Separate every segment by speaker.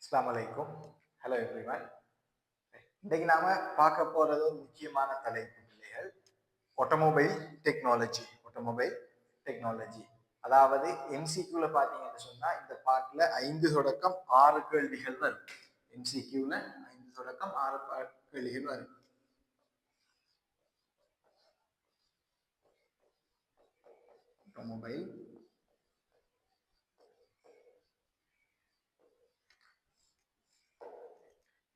Speaker 1: அஸ்ஸலாமு அலைக்கும். Hello everyone. இன்னைக்கு நாம பார்க்க போறது ஒரு முக்கியமான தலைப்பு பிள்ளைகள். Automobile technology. Automobile technology. அதாவது எம்சிக்யூல பார்த்தீங்கன்னு சொன்னா இந்த பாட்டுல 5 தொடக்கம் 6 கேள்விகள் வரும். எம்சிக்யூல 5 தொடக்கம் 6 கேள்விகள் வரும். ஆட்டோமொபைல்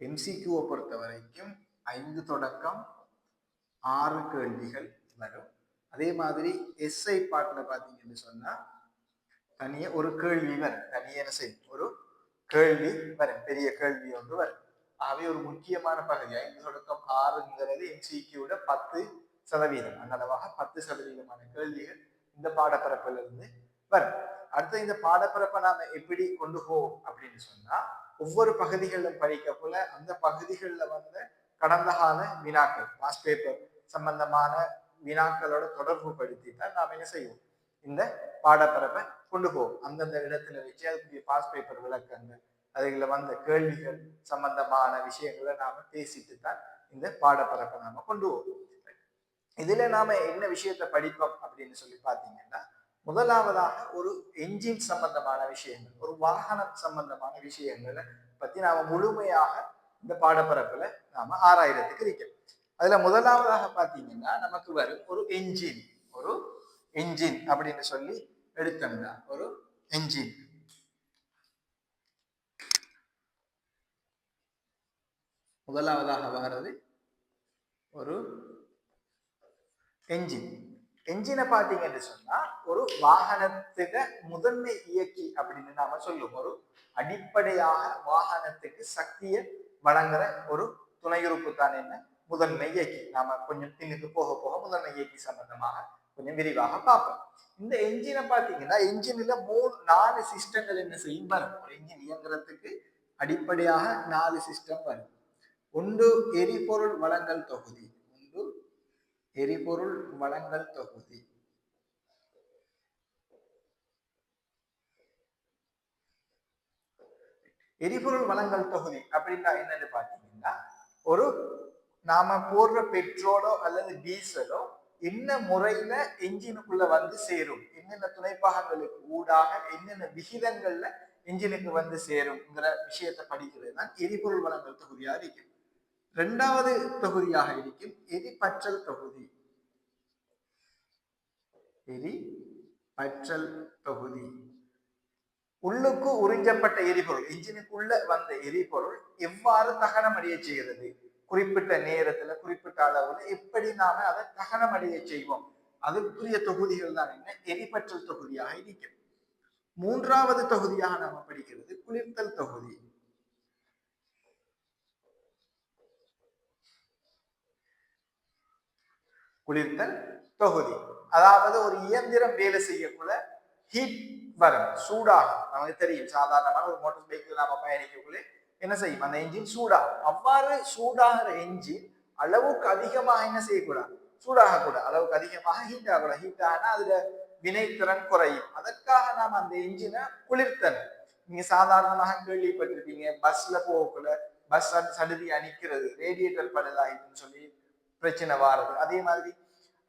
Speaker 1: எம்சிக்யூவை பொறுத்த வரைக்கும் 5 தொடக்கம் 6 கேள்விகள் வரும். அதே மாதிரி எஸ்ஐ பாட்டில் பார்த்தீங்கன்னு சொன்னா தனியே ஒரு கேள்வி வரும். தனியே என்ன செய்யும், ஒரு கேள்வி வரும், பெரிய கேள்வி ஒன்று வரும். ஆகவே ஒரு முக்கியமான பகுதி 5 தொடக்கம் 6ங்கிறது எம்சிக்யூட 10%. அங்களவாக 10%மான கேள்விகள் இந்த பாடப்பரப்பிலிருந்து வரும். அடுத்து இந்த பாடப்பரப்பை நாம எப்படி கொண்டு போவோம் அப்படின்னு சொன்னா, ஒவ்வொரு பகுதிகளிலும் படிக்க போல அந்த பகுதிகளில் வந்த கடந்த கால வினாக்கள், பாஸ் பேப்பர் சம்பந்தமான வினாக்களோட தொடர்பு படுத்தி தான் நாம் என்ன செய்வோம், இந்த பாடப்பரப்பை கொண்டு போவோம். அந்தந்த இடத்துல வச்சு அதுக்குரிய பாஸ் பேப்பர் விளக்கங்கள், அதுல வந்த கேள்விகள் சம்பந்தமான விஷயங்களை நாம பேசிட்டு தான் இந்த பாடப்பரப்பை நாம கொண்டு போவோம். இதுல நாம என்ன விஷயத்த படிப்போம் அப்படின்னு சொல்லி பாத்தீங்கன்னா, முதலாவதாக ஒரு என்ஜின் சம்பந்தமான விஷயங்கள், ஒரு வாகனம் சம்பந்தமான விஷயங்களை பத்தி நாம முழுமையாக இந்த பாடப்பரப்புல நாம ஆராயறதுக்கு இருக்கோம். அதுல முதலாவதாக பாத்தீங்கன்னா நமக்கு வரும் ஒரு என்ஜின். ஒரு என்ஜின் அப்படின்னு சொல்லி எடுத்தோம்னா ஒரு என்ஜின். முதலாவதாக வர்றது ஒரு என்ஜின். என்ஜினை பார்த்தீங்கன்னு சொன்னா ஒரு வாகனத்துக்கு முதன்மை இயக்கி அப்படின்னு நாம சொல்லுவோம். ஒரு அடிப்படையாக வாகனத்துக்கு சக்தியை வழங்குற ஒரு துணையுறுப்பு தான் என்ன, முதன்மை இயக்கி. நாம கொஞ்சம் பின்னுக்கு போக போக முதன்மை இயக்கி சம்பந்தமாக கொஞ்சம் விரிவாக பார்ப்போம். இந்த என்ஜினை பார்த்தீங்கன்னா என்ஜின்ல 4 சிஸ்டங்கள் என்ன செய்யும் வரும். ஒரு என்ஜின் இயங்குறதுக்கு அடிப்படையாக 4 சிஸ்டம் வரும். ஒன்று எரிபொருள் வழங்கல் தொகுதி. எரிபொருள் வழங்கல் தொகுதி. எரிபொருள் வழங்கல் தொகுதி அப்படின்னா என்னன்னு பாத்தீங்கன்னா, ஒரு நாம போடுற பெட்ரோலோ அல்லது டீசலோ என்ன முறையில என்ஜினுக்குள்ள வந்து சேரும், என்னென்ன துணைப்பாகங்களுக்கு ஊடாக என்னென்ன விகிதங்கள்ல என்ஜினுக்கு வந்து சேரும்ங்கிற விஷயத்தை படிக்கிறது தான் எரிபொருள் வழங்கல் தொகுதியாக இருக்கும். 2வது தொகுதியாக இருக்கும் எரிபற்றல் தொகுதி. எரிபற்றல் தொகுதி. உள்ளுக்கு உறிஞ்சப்பட்ட எரிபொருள், என்ஜினுக்குள்ள வந்த எரிபொருள் எவ்வாறு தகனம் அடைய செய்கிறது, குறிப்பிட்ட நேரத்துல குறிப்பிட்ட அளவுல எப்படி நாம அதை தகனம் அடைய செய்வோம், அதுக்குரிய தொகுதிகள் தான் என்ன, எரிபற்றல் தொகுதியாக இருக்கும். 3வது தொகுதியாக நாம படிக்கிறது குளிர்த்தல் தொகுதி. குளிர்த்தல் தொகுதி அதாவது ஒரு இயந்திரம் வேலை செய்யக்குள்ள ஹீட் வரும், சூடாகும். நமக்கு தெரியும், சாதாரணமான ஒரு மோட்டார் பைக்கில் நாம பயணிக்கக்குள்ள என்ன செய்யும், அந்த என்ஜின் சூடாகும். அவ்வாறு சூடாகிற என்ஜின் அளவுக்கு அதிகமாக என்ன செய்யக்கூடாது, சூடாகக்கூடாது. அளவுக்கு அதிகமாக ஹீட் ஆகக்கூடாது. ஹீட் ஆனா அதுல வினைத்திறன் குறையும். அதற்காக நாம் அந்த என்ஜினை குளிர்த்தல். நீங்க சாதாரணமாக கேள்விப்பட்டிருப்பீங்க, பஸ்ல போகக்குள்ள பஸ் சடுதி அணிக்கிறது, ரேடியேட்டர் பழுதாயிட்டுன்னு சொல்லி பிரச்சனை வாருது. அதே மாதிரி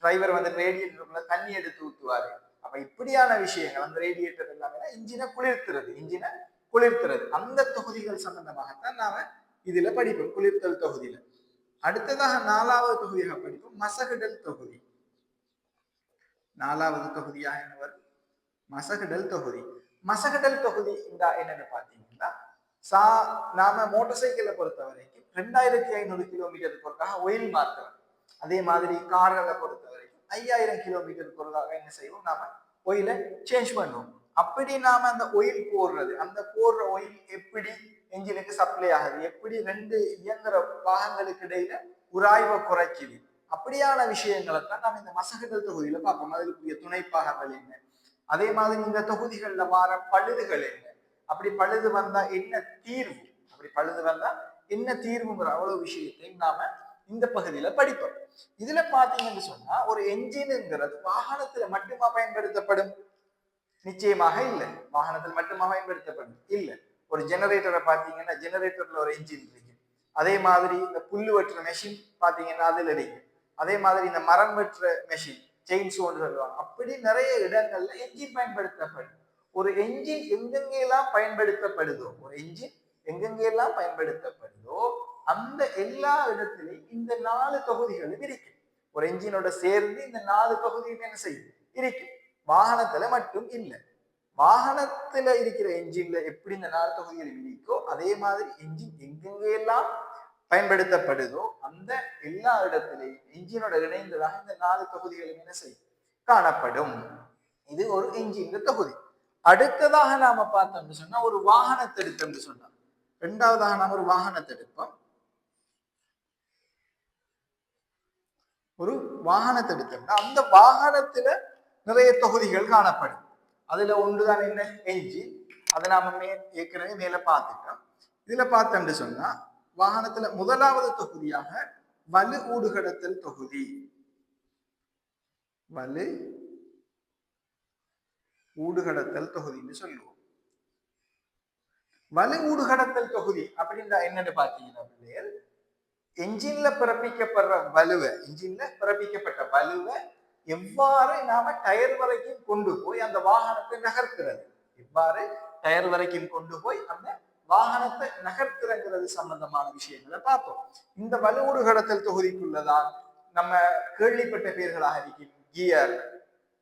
Speaker 1: டிரைவர் வந்து ரேடியேட்டருக்குள்ள தண்ணி எடுத்து ஊற்றுவாரு. அப்ப இப்படியான விஷயங்கள் அந்த ரேடியேட்டர் எல்லாமே இன்ஜினை குளிர்த்துறது, இன்ஜினை குளிர்த்துறது. அந்த தொகுதிகள் சம்பந்தமாகத்தான் நாம இதுல படிப்போம், குளிர்த்தல் தொகுதியில. அடுத்ததாக 4வது தொகுதியாக படிப்போம் மசகுடல் தொகுதி. 4வது தொகுதியாக என்ன வரும், மசகுடல் தொகுதி. மசகுடல் தொகுதி என்னன்னு பாத்தீங்கன்னா, நாம மோட்டார் சைக்கிளை பொறுத்த வரைக்கும் 2500 கிலோமீட்டருக்கு ஒருக்காக ஒயில் மாத்துறோம். அதே மாதிரி கார்களை பொறுத்த வரைக்கும் 5000 கிலோமீட்டருக்கு ஒருக்காக என்ன செய்வோம், நாம ஒயில சேஞ்ச் பண்ணுவோம். அப்படி நாம அந்த ஒயில் போடுறது, அந்த போடுற ஒயில் எப்படி என்ஜினுக்கு சப்ளை ஆகுது, எப்படி 2 இயந்திர பாகங்களுக்கு இடையில உராய்வை குறைக்குது, அப்படியான விஷயங்களை தான் நாம இந்த மசகுடல் தொகுதியில பார்ப்போம். அதுக்குரிய துணை பாகங்கள் என்ன, அதே மாதிரி இந்த தொகுதிகள்ல வர பழுதுகள் என்ன, அப்படி பழுது வந்தா என்ன தீர்வு, அப்படி பழுது வந்தா என்ன தீர்வுங்கிற அவ்வளவு விஷயத்தையும் நாம இந்த பகுதியில படிப்போம். இதுல பாத்தீங்கன்னு சொன்னா ஒரு என்ஜின்ங்கிறது வாகனத்துல மட்டுமா பயன்படுத்தப்படும், நிச்சயமாக இல்லை. வாகனத்தில் மட்டுமா பயன்படுத்தப்படும் இல்லை. ஒரு ஜெனரேட்டரை பார்த்தீங்கன்னா ஜெனரேட்டர்ல ஒரு என்ஜின் இருக்கு. அதே மாதிரி இந்த புல்லு வெட்டுற மெஷின் பார்த்தீங்கன்னா அதுல இருக்கு. அதே மாதிரி இந்த மரம் வெட்டுற மெஷின் செயின்சோன்னு சொல்லுவாங்க. அப்படி நிறைய இடங்கள்ல என்ஜின் பயன்படுத்தப்படும். ஒரு என்ஜின் எங்கெங்கெல்லாம் பயன்படுத்தப்படுதோ ஒரு என்ஜின் எங்கெங்கெல்லாம் பயன்படுத்தப்படுதோ அந்த எல்லா இடத்திலையும் இந்த 4 தொகுதிகளும் இருக்கு. ஒரு என்ஜினோட சேர்ந்து இந்த 4 தொகுதியும் என்ன செய்யும் இருக்கு. வாகனத்துல மட்டும் இல்லை. வாகனத்துல இருக்கிற என்ஜின்ல எப்படி இந்த 4 தொகுதிகள் இருக்கோ அதே மாதிரி என்ஜின் எங்கெங்கெல்லாம் பயன்படுத்தப்படுதோ அந்த எல்லா இடத்திலையும் என்ஜினோட இணைந்ததாக இந்த 4 தொகுதிகளும் என்ன செய்யும் காணப்படும். இது ஒரு என்ஜின் தொகுதி. அடுத்ததாக நாம பார்த்தோம்னு சொன்னா ஒரு வாகனத்தை எடுத்தோம்னு சொன்னா இரண்டாவதாக நாம ஒரு வாகனத்தை எடுப்போம். ஒரு வாகனத்தை எடுத்தோம்னா அந்த வாகனத்துல நிறைய தொகுதிகள் காணப்படும். அதுல ஒன்றுதான் என்ன என்ஜின். அதை நாம ஏற்கனவே மேல பார்த்துட்டோம். இதுல பார்த்தோம்னு சொன்னா வாகனத்துல முதலாவது தொகுதியாக வலு ஊடுகடத்தல் தொகுதி. வலு ஊடுகடத்தல் தொகுதின்னு சொல்லுவோம். வலு ஊடுகடத்தல் தொகுதி அப்படின்னா என்னன்னு பாத்தீங்கன்னா என்ஜின்ல பிறப்பிக்கப்படுற வலுவை என்ஜின்ல பிறப்பிக்கப்பட்ட வலுவை எவ்வாறு நாம டயர் வரைக்கும் கொண்டு போய் அந்த வாகனத்தை நகர்த்துறது, எவ்வாறு டயர் வரைக்கும் கொண்டு போய் அந்த வாகனத்தை நகர்த்துறங்கிறது சம்பந்தமான விஷயங்களை பார்ப்போம். இந்த வலுவூடு கடத்தல் தொகுதிக்குள்ளதான் நம்ம கேள்விப்பட்ட பெயர்களாக இருக்கும் கியர்,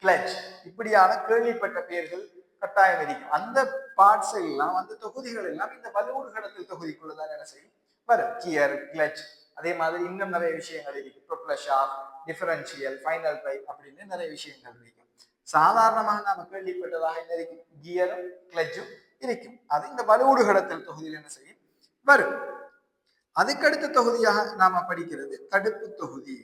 Speaker 1: கிளட்ச், இப்படியான கேள்விப்பட்ட பெயர்கள் கட்டாயம் இருக்கும். அந்த பார்ட்ஸ் எல்லாம் அந்த தொகுதிகள் எல்லாம் இந்த வலுவூடு கடத்தல் தொகுதிக்குள்ளதான் என்ன செய்யும் வரும். கியர், கிளட்ச், அதே மாதிரி இன்னும் நிறைய விஷயங்கள் இருக்கு. Propeller shaft, differential, final drive அப்படின்னு நிறைய விஷயங்கள் இருக்கும். சாதாரணமாக நாம கேள்விப்பட்டதாக என்ன இருக்கும், கியரும் கிளட்சும் இருக்கும். அது இந்த வலுவூடு கடத்தல் தொகுதியில் என்ன செய்யும் வரும். அதுக்கடுத்த தொகுதியாக நாம படிக்கிறது தடுப்பு தொகுதி.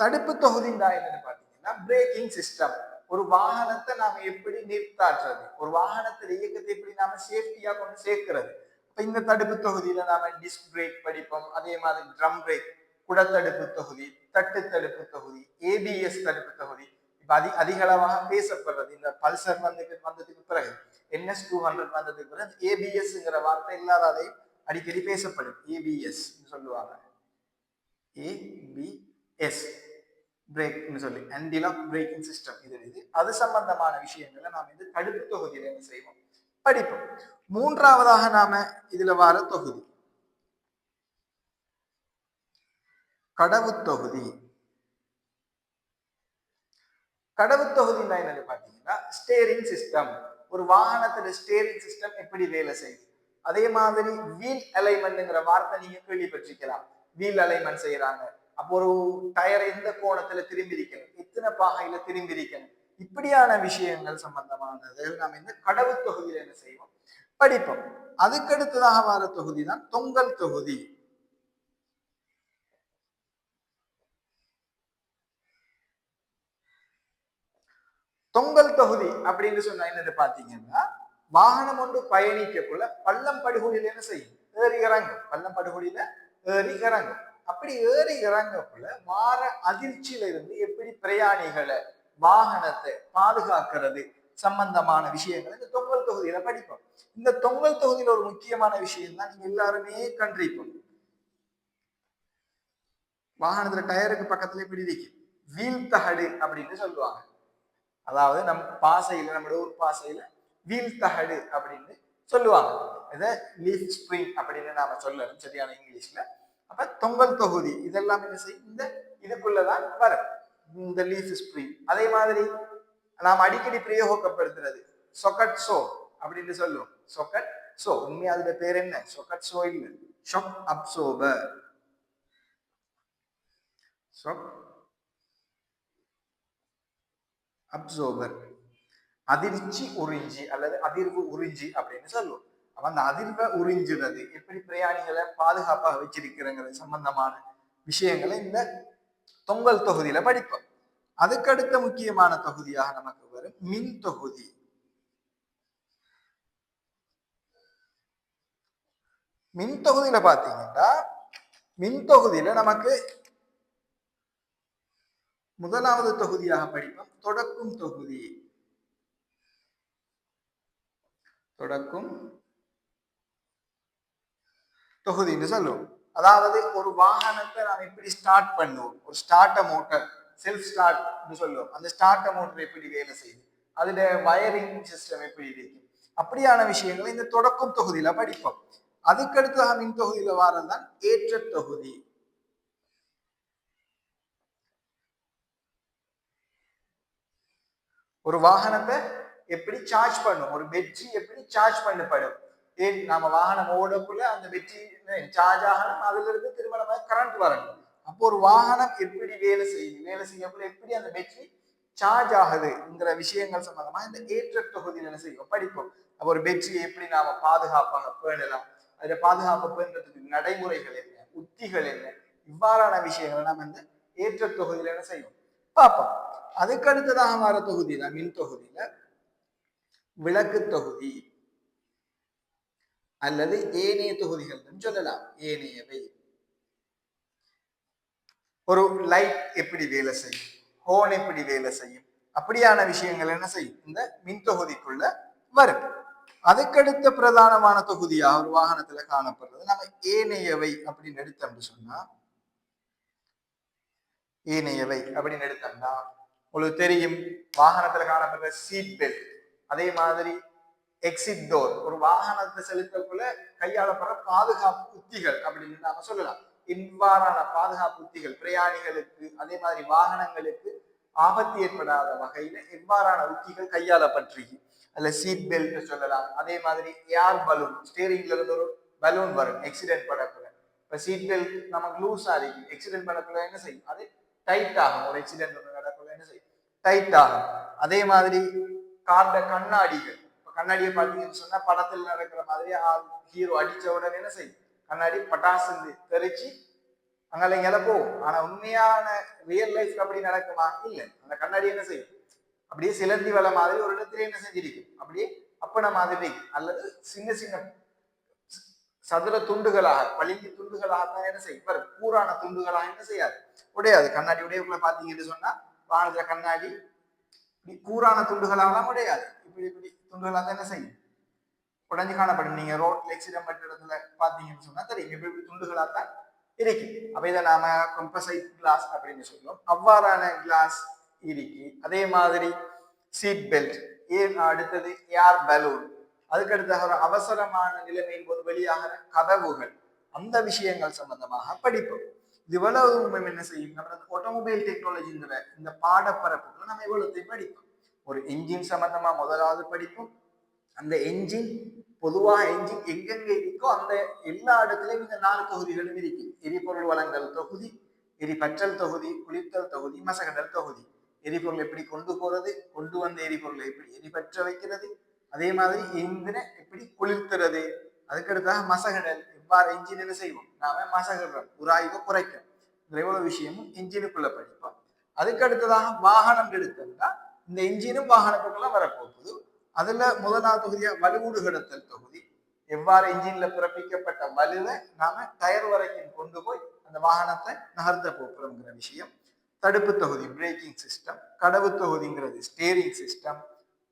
Speaker 1: தடுப்பு தொகுதி என்னன்னு பாத்தீங்கன்னா பிரேக்கிங் சிஸ்டம். ஒரு வாகனத்தை நாம எப்படி நிறுத்தாற்றுறது, ஒரு வாகனத்தில் இயக்கத்தை எப்படி நாம சேஃப்டியா கொண்டு சேர்க்கிறது. இப்ப இந்த தடுப்பு தொகுதியில நாம டிஸ்க் பிரேக் படிப்போம். அதே மாதிரி ட்ரம் பிரேக், குடத்தடுப்பு தொகுதி, தட்டு தடுப்பு தொகுதி, ஏபிஎஸ் தடுப்பு தொகுதி. இப்ப அதிக அளவாக பேசப்படுறது இந்த பல்சர் வந்ததுக்கு பிறகு, NS200 வந்ததுக்கு பிறகு ஏபிஎஸ்ங்கிற வார்த்தை எல்லாராலையும் அடிக்கடி பேசப்படும். ஏபிஎஸ் சொல்லுவாங்க, ஏபிஎஸ் பிரேக்னு சொல்லி, ஆன்டி லாக் பிரேக்கிங் சிஸ்டம். இது அது சம்பந்தமான விஷயங்களை நாம இந்த தடுப்பு தொகுதியில என்ன செய்வோம் படிப்போம். மூன்றாவதாக நாம இதுல வர தொகுதி கடவு தொகுதி. கடவு தொகுதி என்னன்னு பாத்தீங்கன்னா ஸ்டேரிங் சிஸ்டம். ஒரு வாகனத்துல ஸ்டேரிங் சிஸ்டம் எப்படி வேலை செய்யுது. அதே மாதிரி வீல் அலைன்மெண்ட்ங்கிற வார்த்தை நீங்க கேள்விப்பட்டிருக்கலாம். வீல் அலைன்மெண்ட் செய்யறாங்க. அப்போ ஒரு டயர் எந்த கோணத்துல திரும்பி இருக்கணும், எத்தனை பாகையில திரும்பி இருக்கணும், இப்படியான விஷயங்கள் சம்பந்தமானது நாம இந்த கடவு தொகுதியில என்ன செய்வோம் படிப்போம். அதுக்கடுத்ததாக வர தொகுதி தான் தொங்கல் தொகுதி. தொங்கல் தொகுதி அப்படின்னு சொன்னா என்னன்னு பாத்தீங்கன்னா வாகனம் ஒன்று பயணிக்கக்குள்ள பள்ளம் படுகொலியில என்ன செய்யும் ஏறி இறங்கும். பள்ளம் படுகொலியில ஏறி இறங்கும். அப்படி ஏறி இறங்கக்குள்ள வார அதிர்ச்சியில இருந்து எப்படி பிரயாணிகளை வாகனத்தை பாதுகாக்கிறது சம்பந்தமான விஷயங்களை இந்த தொங்கல் தொகுதியில படிப்போம். இந்த தொங்கல் தொகுதியில ஒரு முக்கியமான விஷயம் தான் நீங்க எல்லாருமே கண்டிப்போம். வாகனத்துல டயருக்கு பக்கத்துல எப்படி இருக்கு வீல் தகடு அப்படின்னு சொல்லுவாங்க. அதாவது நம் பாசையில, நம்மளோட ஊர் பாசையில வீல் தகடு அப்படின்னு சொல்லுவாங்க. இதை லீஃப் ஸ்ப்ரிங் அப்படின்னு நாம சொல்லணும் சரியான இங்கிலீஷ்ல. அப்ப தொங்கல் தொகுதி இதெல்லாம் என்ன செய்யும் இந்த இதுக்குள்ளதான் வரும் இந்த லீஃப் ஸ்ப்ரிங். அதே மாதிரி நாம் அடிக்கடி பிரயோகப்படுத்துறது சொக்கட் சோ அப்படின்னு சொல்லுவோம். சொக்கட் சோ உண்மையா அதுல பேர் என்ன, சொக்கட் சோ இல்லை, ஷாக் அப்சோர்பர். ஷாக் அப்சோர்பர், அதிர்ச்சி உறிஞ்சி அல்லது அதிர்வு உறிஞ்சி அப்படின்னு சொல்லுவோம். அப்ப அந்த அதிர்வை உறிஞ்சுறது எப்படி பிரயாணிகளை பாதுகாப்பாக வச்சிருக்கிறங்கிறது சம்பந்தமான விஷயங்களை இந்த தொங்கல் தொகுதியில படிப்போம். அதுக்கடுத்த முக்கியமான தொகுதியாக நமக்கு வரும் மின் தொகுதி. மின் தொகுதியில பாத்தீங்கன்னா மின் தொகுதியில நமக்கு முதலாவது தொகுதியாக படிப்போம் தொடக்கும் தொகுதி. தொடக்கும் தொகுதின்னு சொல்லுவோம். அதாவது ஒரு வாகனத்தை நாம் எப்படி ஸ்டார்ட் பண்ணுவோம், ஒரு ஸ்டார்டர் மோட்டர், செல்ஃப் ஸ்டார்ட் சொல்லுவோம். அந்த ஸ்டார்டர் மோட்டர் எப்படி வேலை செய்யுது, அதுல வயரிங் சிஸ்டம் எப்படி இருக்கும், அப்படியான விஷயங்களை இந்த தொடக்கும் தொகுதியில படிப்போம். அதுக்கடுத்து மின் தொகுதியில வாரதான் ஏற்ற தொகுதி. ஒரு வாகனத்தை எப்படி சார்ஜ் பண்ணும், ஒரு பேட்டரி எப்படி சார்ஜ் பண்ணப்படும், ஏன் நாம வாகனம் ஓடக்குள்ள அந்த பேட்டரி சார்ஜ் ஆகணும், அதுல இருந்து திரும்ப கரண்ட் வரணும். அப்போ ஒரு வாகனம் எப்படி வேலை செய்யுது, வேலை செய்யக்குள்ள எப்படி அந்த பேட்டரி சார்ஜ் ஆகுதுங்கிற விஷயங்கள் சம்பந்தமா இந்த ஏற்ற தொகுதியில் என்ன செய்வோம் படிப்போம். அப்போ ஒரு பேட்டரியை எப்படி நாம பாதுகாப்பாக பேணலாம், அதுல பாதுகாப்பு பேணுறதுக்கு நடைமுறைகள் என்ன, உத்திகள் என்ன, இவ்வாறான விஷயங்களை நம்ம இந்த ஏற்ற தொகுதியில என்ன செய்வோம் பார்ப்போம். அதுக்கு அடுத்ததாக வர தொகுதி தான் மின் தொகுதியில விளக்கு தொகுதி அல்லது ஏனைய தொகுதிகள் சொல்லலாம். ஏனையவை ஒரு லைட் எப்படி வேலை செய்யும், ஹோன் எப்படி வேலை செய்யும், அப்படியான விஷயங்கள் என்ன செய்யும் இந்த மின் தொகுதிக்குள்ள வரும். அதுக்கடுத்த பிரதானமான தொகுதியா ஒரு வாகனத்துல காணப்படுறது நம்ம ஏனையவை அப்படின்னு எடுத்தோம்னு சொன்னா, ஏனையவை அப்படின்னு எடுத்தோம்னா உங்களுக்கு தெரியும் வாகனத்துல காணப்படுற சீட் பெல்ட், அதே மாதிரி எக்ஸிட் டோர், ஒரு வாகனத்தை செலுத்தக்குள்ள கையாளப்படுற பாதுகாப்பு உத்திகள் அப்படின்னு நாம சொல்லலாம். இவ்வாறான பாதுகாப்பு உத்திகள் பிரயாணிகளுக்கு அதே மாதிரி வாகனங்களுக்கு ஆபத்து ஏற்படாத வகையில எவ்வாறான உத்திகள் கையாளப்பட்டிருக்கு. அதுல சீட் பெல்ட் சொல்லலாம். அதே மாதிரி ஏர் பலூன், ஸ்டேரிங்ல இருந்து ஒரு பலூன் வரும் எக்ஸிடென்ட் படக்குள்ள. இப்ப சீட் பெல்ட் நமக்கு லூஸா இருக்கு, எக்ஸிடென்ட் பண்ணக்குள்ள என்ன செய்யும், அது டைட் ஆகும். ஒரு எக்ஸிடென்ட் நடக்குள்ள என்ன செய்யும், டைட் ஆகும். அதே மாதிரி கார்ட கண்ணாடிகள், கண்ணாடியை பார்த்தீங்கன்னு சொன்னா படத்தில் நடக்கிற மாதிரி ஹீரோ அடிச்ச உடனே என்ன செய்யும், கண்ணாடி பட்டாசு தெரிச்சு அங்கே போகும். ஆனா உண்மையான ரியல் லைஃப்ல அப்படி நடக்குமா, இல்லை. அந்த கண்ணாடி என்ன செய்யும், அப்படியே சிலந்தி வலை மாதிரி ஒரு இடத்துல என்ன செஞ்சிருக்கும், அப்படியே அப்பன மாதிரி அல்லது சின்ன சின்ன சதுர துண்டுகளாக பளிங்கு துண்டுகளாகத்தான் என்ன செய்யும் வரும். கூரான துண்டுகளாக என்ன செய்யாது, உடையாது. கண்ணாடி உடையக்குள்ள பாத்தீங்கன்னு சொன்னா வானத்துல கண்ணாடி கூரான துண்டுகளாக உடையாது, இப்படி இப்படி துண்டுகளாக தான் என்ன செய்யும் உடஞ்சு காணப்படும். நீங்க ரோட்ல எக்ஸிடென்ட் பண்ற இடத்துல பாத்தீங்கன்னு சொன்னா தெரியும் இப்படி இப்படி துண்டுகளாக தான் இருக்கு. அப்ப இதை நாம கம்போசைட் கிளாஸ் அப்படின்னு சொல்லுவோம். அவ்வாறான கிளாஸ் இருக்கு. அதே மாதிரி சீட் பெல்ட், அடுத்தது ஏர் பலூன், அதுக்கடுத்தாக ஒரு அவசரமான நிலைமையின் போது வெளியாகிற கதவுகள், அந்த விஷயங்கள் சம்பந்தமாக படிப்போம். இது இவ்வளவு என்ன செய்யும், நம்ம ஆட்டோமொபைல் டெக்னாலஜிங்கிற இந்த பாடப்பரப்புகளை நம்ம இவ்வளவுத்தையும் படிப்போம். ஒரு என்ஜின் சம்பந்தமா முதலாவது படிப்போம். அந்த என்ஜின் பொதுவாக என்ஜின் எங்கெங்க இருக்கோ அந்த எல்லா இடத்துலயும் இந்த 4 தொகுதிகளும் இருக்கு. எரிபொருள் வழங்கல் தொகுதி, எரிபற்றல் தொகுதி, குளிர்த்தல் தொகுதி, மசகடல் தொகுதி. எரிபொருள் எப்படி கொண்டு போறது, கொண்டு வந்த எரிபொருளை எப்படி எரிபற்ற வைக்கிறது, அதே மாதிரி என்ஜினை எப்படி குளிர்த்துறது, அதுக்கடுத்தாக மசகடல், எவ்வாறு என்ஜின் என்ன செய்வோம் நாம மசகடுறோம், உராய்வை குறைக்கும். இவ்வளவு விஷயமும் என்ஜினுக்குள்ள படிப்போம். அதுக்கு அடுத்ததாக வாகனம் எடுத்தோம்னா இந்த என்ஜினும் வாகனத்துக்குள்ள வரப்போகுது. அதுல முதலாவது தொகுதியா வலுவூடு கடத்தல் தொகுதி, எவ்வாறு என்ஜின்ல பிறப்பிக்கப்பட்ட வலுவை நாம டயர் வரைக்கும் கொண்டு போய் அந்த வாகனத்தை நகர்த்த போகிறோங்கிற விஷயம். தடுப்பு தொகுதி பிரேக்கிங் சிஸ்டம், கடவு தொகுதிங்கிறது ஸ்டேரிங் சிஸ்டம்,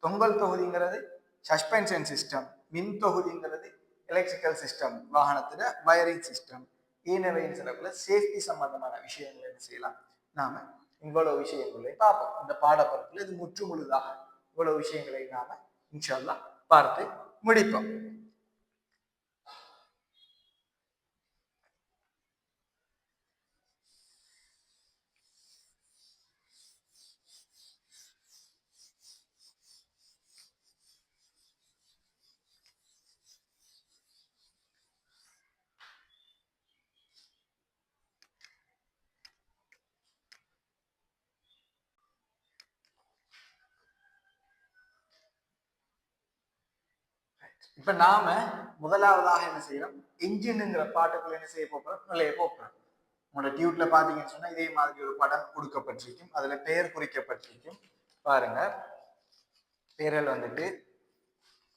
Speaker 1: தொங்கல் தொகுதிங்கிறது சஸ்பென்ஷன் சிஸ்டம், மின் தொகுதிங்கிறது எலக்ட்ரிக்கல் சிஸ்டம், வாகனத்துல வயரிங் சிஸ்டம், ஈனவையின் சிறப்புல சேஃப்டி சம்பந்தமான விஷயங்களை என்ன செய்யலாம் நாம இவ்வளவு விஷயங்களை பார்ப்போம். இந்த பாடப்பரப்புல இது முற்று முழுதாக இவ்வளவு விஷயங்களை நாம இன்ஷா அல்லாஹ் பார்த்து முடிப்போம். இப்ப நாம முதலாவதாக என்ன செய்யறோம், என்ஜின்ங்கிற பாட்டுக்குள்ள என்ன செய்ய போறோம், நுழைய போறோம். உங்களோட டியூட்ல பாத்தீங்கன்னு சொன்னா இதே மாதிரி ஒரு படம் கொடுக்கப்பட்டிருக்கும், அதுல பெயர் குறிக்கப்பட்டிருக்கும். பாருங்க, பெயர்கள் வந்துட்டு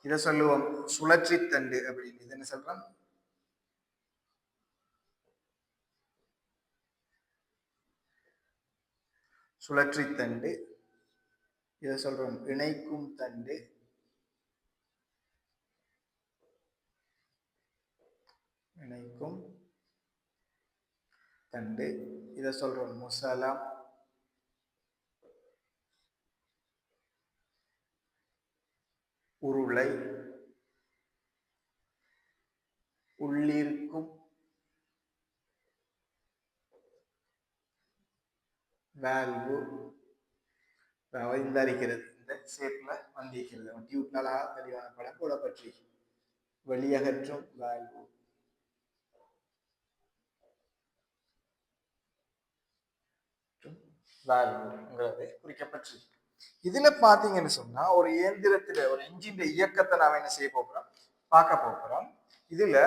Speaker 1: இதை சொல்லுவோம் சுழற்சி தண்டு அப்படின்னு. இது என்ன சொல்றோம், சுழற்சி தண்டு, இதை சொல்றோம் இணைக்கும் தண்டு, இணைக்கும் தண்டு, இதை சொல்றோம் முசலம், உருளை, உள்ளிருக்கும் வேல்வு, இந்த அறிக்கிறது இந்த ஷேப்ல வந்திருக்கிறது. டியூப்னால தெளிவான படம் கூட பற்றி வெளியகற்றும் வேல்வு, வேல்வுங்கிறது குறிக்கப்பட்டு இதுல பாத்தீங்கன்னு சொன்னா ஒரு இயந்திரத்துல ஒரு என்ஜின் இயக்கத்தை நாம என்ன செய்ய போகிறோம், பார்க்க போகிறோம். இதுல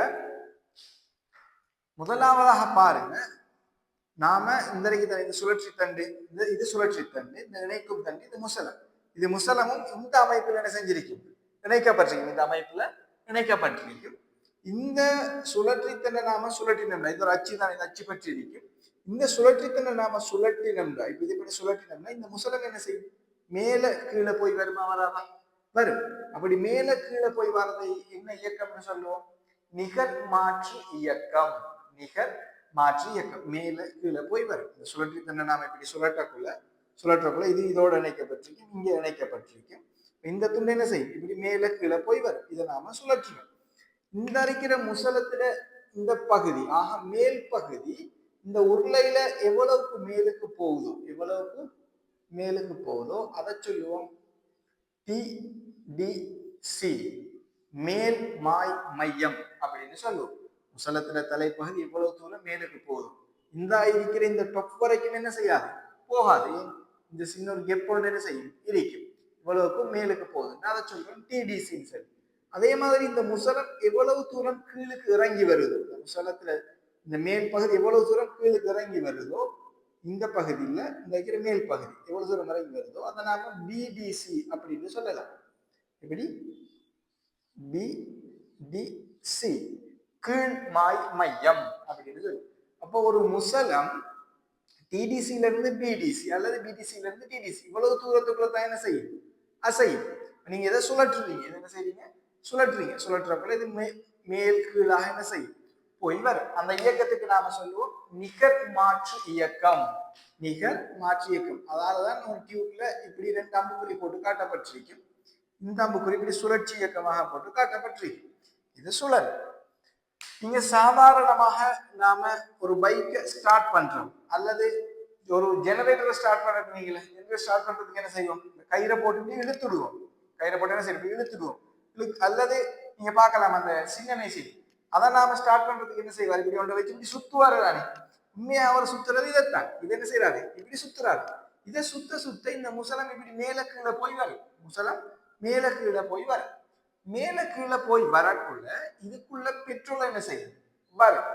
Speaker 1: முதலாவதாக பாருங்க, நாம இந்த சுழற்சி தண்டு, இது சுழற்சி தண்டு, இந்த இணைக்கும் தண்டு, இது முசலம். இது முசலமும் இந்த அமைப்புல என்ன செஞ்சிருக்கும், இணைக்கப்பட்டிருக்கும். இந்த அமைப்புல இணைக்கப்பட்டிருக்கும். இந்த சுழற்சி தண்டை நாம சுழற்றினோம்னா, இது ஒரு அச்சு தான், இந்த அச்சு பற்றி இருக்கும். இந்த சுழற்சி தண்டை நாம சுழற்றினோம்னா, இப்ப இது இப்படி சுழற்றினோம்னா இந்த முசலம் என்ன செய்யும், மேல கீழே போய் வருமா வராதா, வரும். அப்படி மேல கீழே போய் வரதை என்ன இயக்கம்னு சொல்லுவோம், நிகர் மாற்று இயக்கம். நிகர் மாற்று இயக்கம் மேல கீழே போய் வரும். இந்த சுழற்சி தண்டை நாம இப்படி சுழற்றக்குள்ள இது இதோட இணைக்கப்பட்டிருக்கும், இங்க இணைக்கப்பட்டிருக்கும். இந்த துண்டு என்ன செய்யும், இப்படி மேல கீழே போய் வரும். இதை நாம சுழற்றினோம். இந்த அரைக்கிற முசலத்துல இந்த பகுதி, ஆக மேல் பகுதி இந்த உருளையில எவ்வளவுக்கு மேலுக்கு போகுதோ அதை சொல்லுவோம் டிடிசி, மேல் மாய் மையம் அப்படின்னு சொல்லுவோம். முசலத்துல தலைப்பகுதி எவ்வளவு தூரம் மேலுக்கு போதும், இந்த இருக்கிற இந்த டொப் வரைக்கும் என்ன செய்யாது, போகாது. இந்த சின்ன ஒரு கெப்போட என்ன செய்யும், இருக்கும். இவ்வளவுக்கும் மேலுக்கு போகுது, அதை சொல்றோம் டிடிசின்னு சொல்லி. அதே மாதிரி இந்த முசலம் எவ்வளவு தூரம் கீழுக்கு இறங்கி வருதோ, இந்த முசலத்துல இந்த மேல் பகுதி எவ்வளவு தூரம் கீழுக்கு இறங்கி வருதோ, இந்த பகுதியில இந்த மேல் பகுதி எவ்வளவு தூரம் இறங்கி வருதோ அதை நாம பிடிசி அப்படின்னு சொல்லலாம். எப்படி, பிடிசி, கீழ் மாய் மையம் அப்படின்னு சொல்லு. அப்போ ஒரு முசலம் டிடிசில இருந்து பிடிசி அல்லது பிடிசில இருந்து டிடிசி இவ்வளவு தூரத்துக்குள்ள தான் என்ன செய்யும், அசையும். நீங்க எதை சுழற்றுறீங்க, எதை என்ன செய்றீங்க, சுழற்றுறீங்க. சுழற்றப்பல இது மேல் கீழாக என்ன செய்யும், போய் வரும். அந்த இயக்கத்துக்கு நாம சொல்லுவோம் நிகர் மாற்று இயக்கம். நிகர் மாற்று இயக்கம். அதாலதான் ஒரு டியூப்ல இப்படி 2 அம்புக்குறி போட்டு காட்டப்பட்டிருக்கும். இந்த அம்புக்குறி இப்படி சுழற்சி இயக்கமாக போட்டு காட்டப்பட்டிருக்கும். இது சுழல். நீங்க சாதாரணமாக நாம ஒரு பைக்கை ஸ்டார்ட் பண்றோம் அல்லது ஒரு ஜெனரேட்டரை ஸ்டார்ட் பண்றீங்களே, ஜெனரேட்டர் ஸ்டார்ட் பண்றதுக்கு என்ன செய்வோம், கயிறை போட்டு இழுத்துடுவோம். கயிறை போட்டு என்ன செய்வோம், இழுத்துடுவோம். அல்லது நீங்க பார்க்கலாம் அந்த சின்ன மேசி, அதை நாம ஸ்டார்ட் பண்றதுக்கு என்ன செய்வார், இப்படி ஒன்றை வச்சு இப்படி சுத்துவாரு தானே. உண்மையா அவர் சுத்துறது இதைத்தான். இது என்ன செய்யறாரு, இப்படி சுத்துறாரு. இதை சுத்த இந்த முசலம் இப்படி மேல கீழே போய் வரும். முசலம் மேல கீழே போய் வரும். மேல கீழே போய் வரக்குள்ள இதுக்குள்ள பெட்ரோல் என்ன செய்யும், வரும்.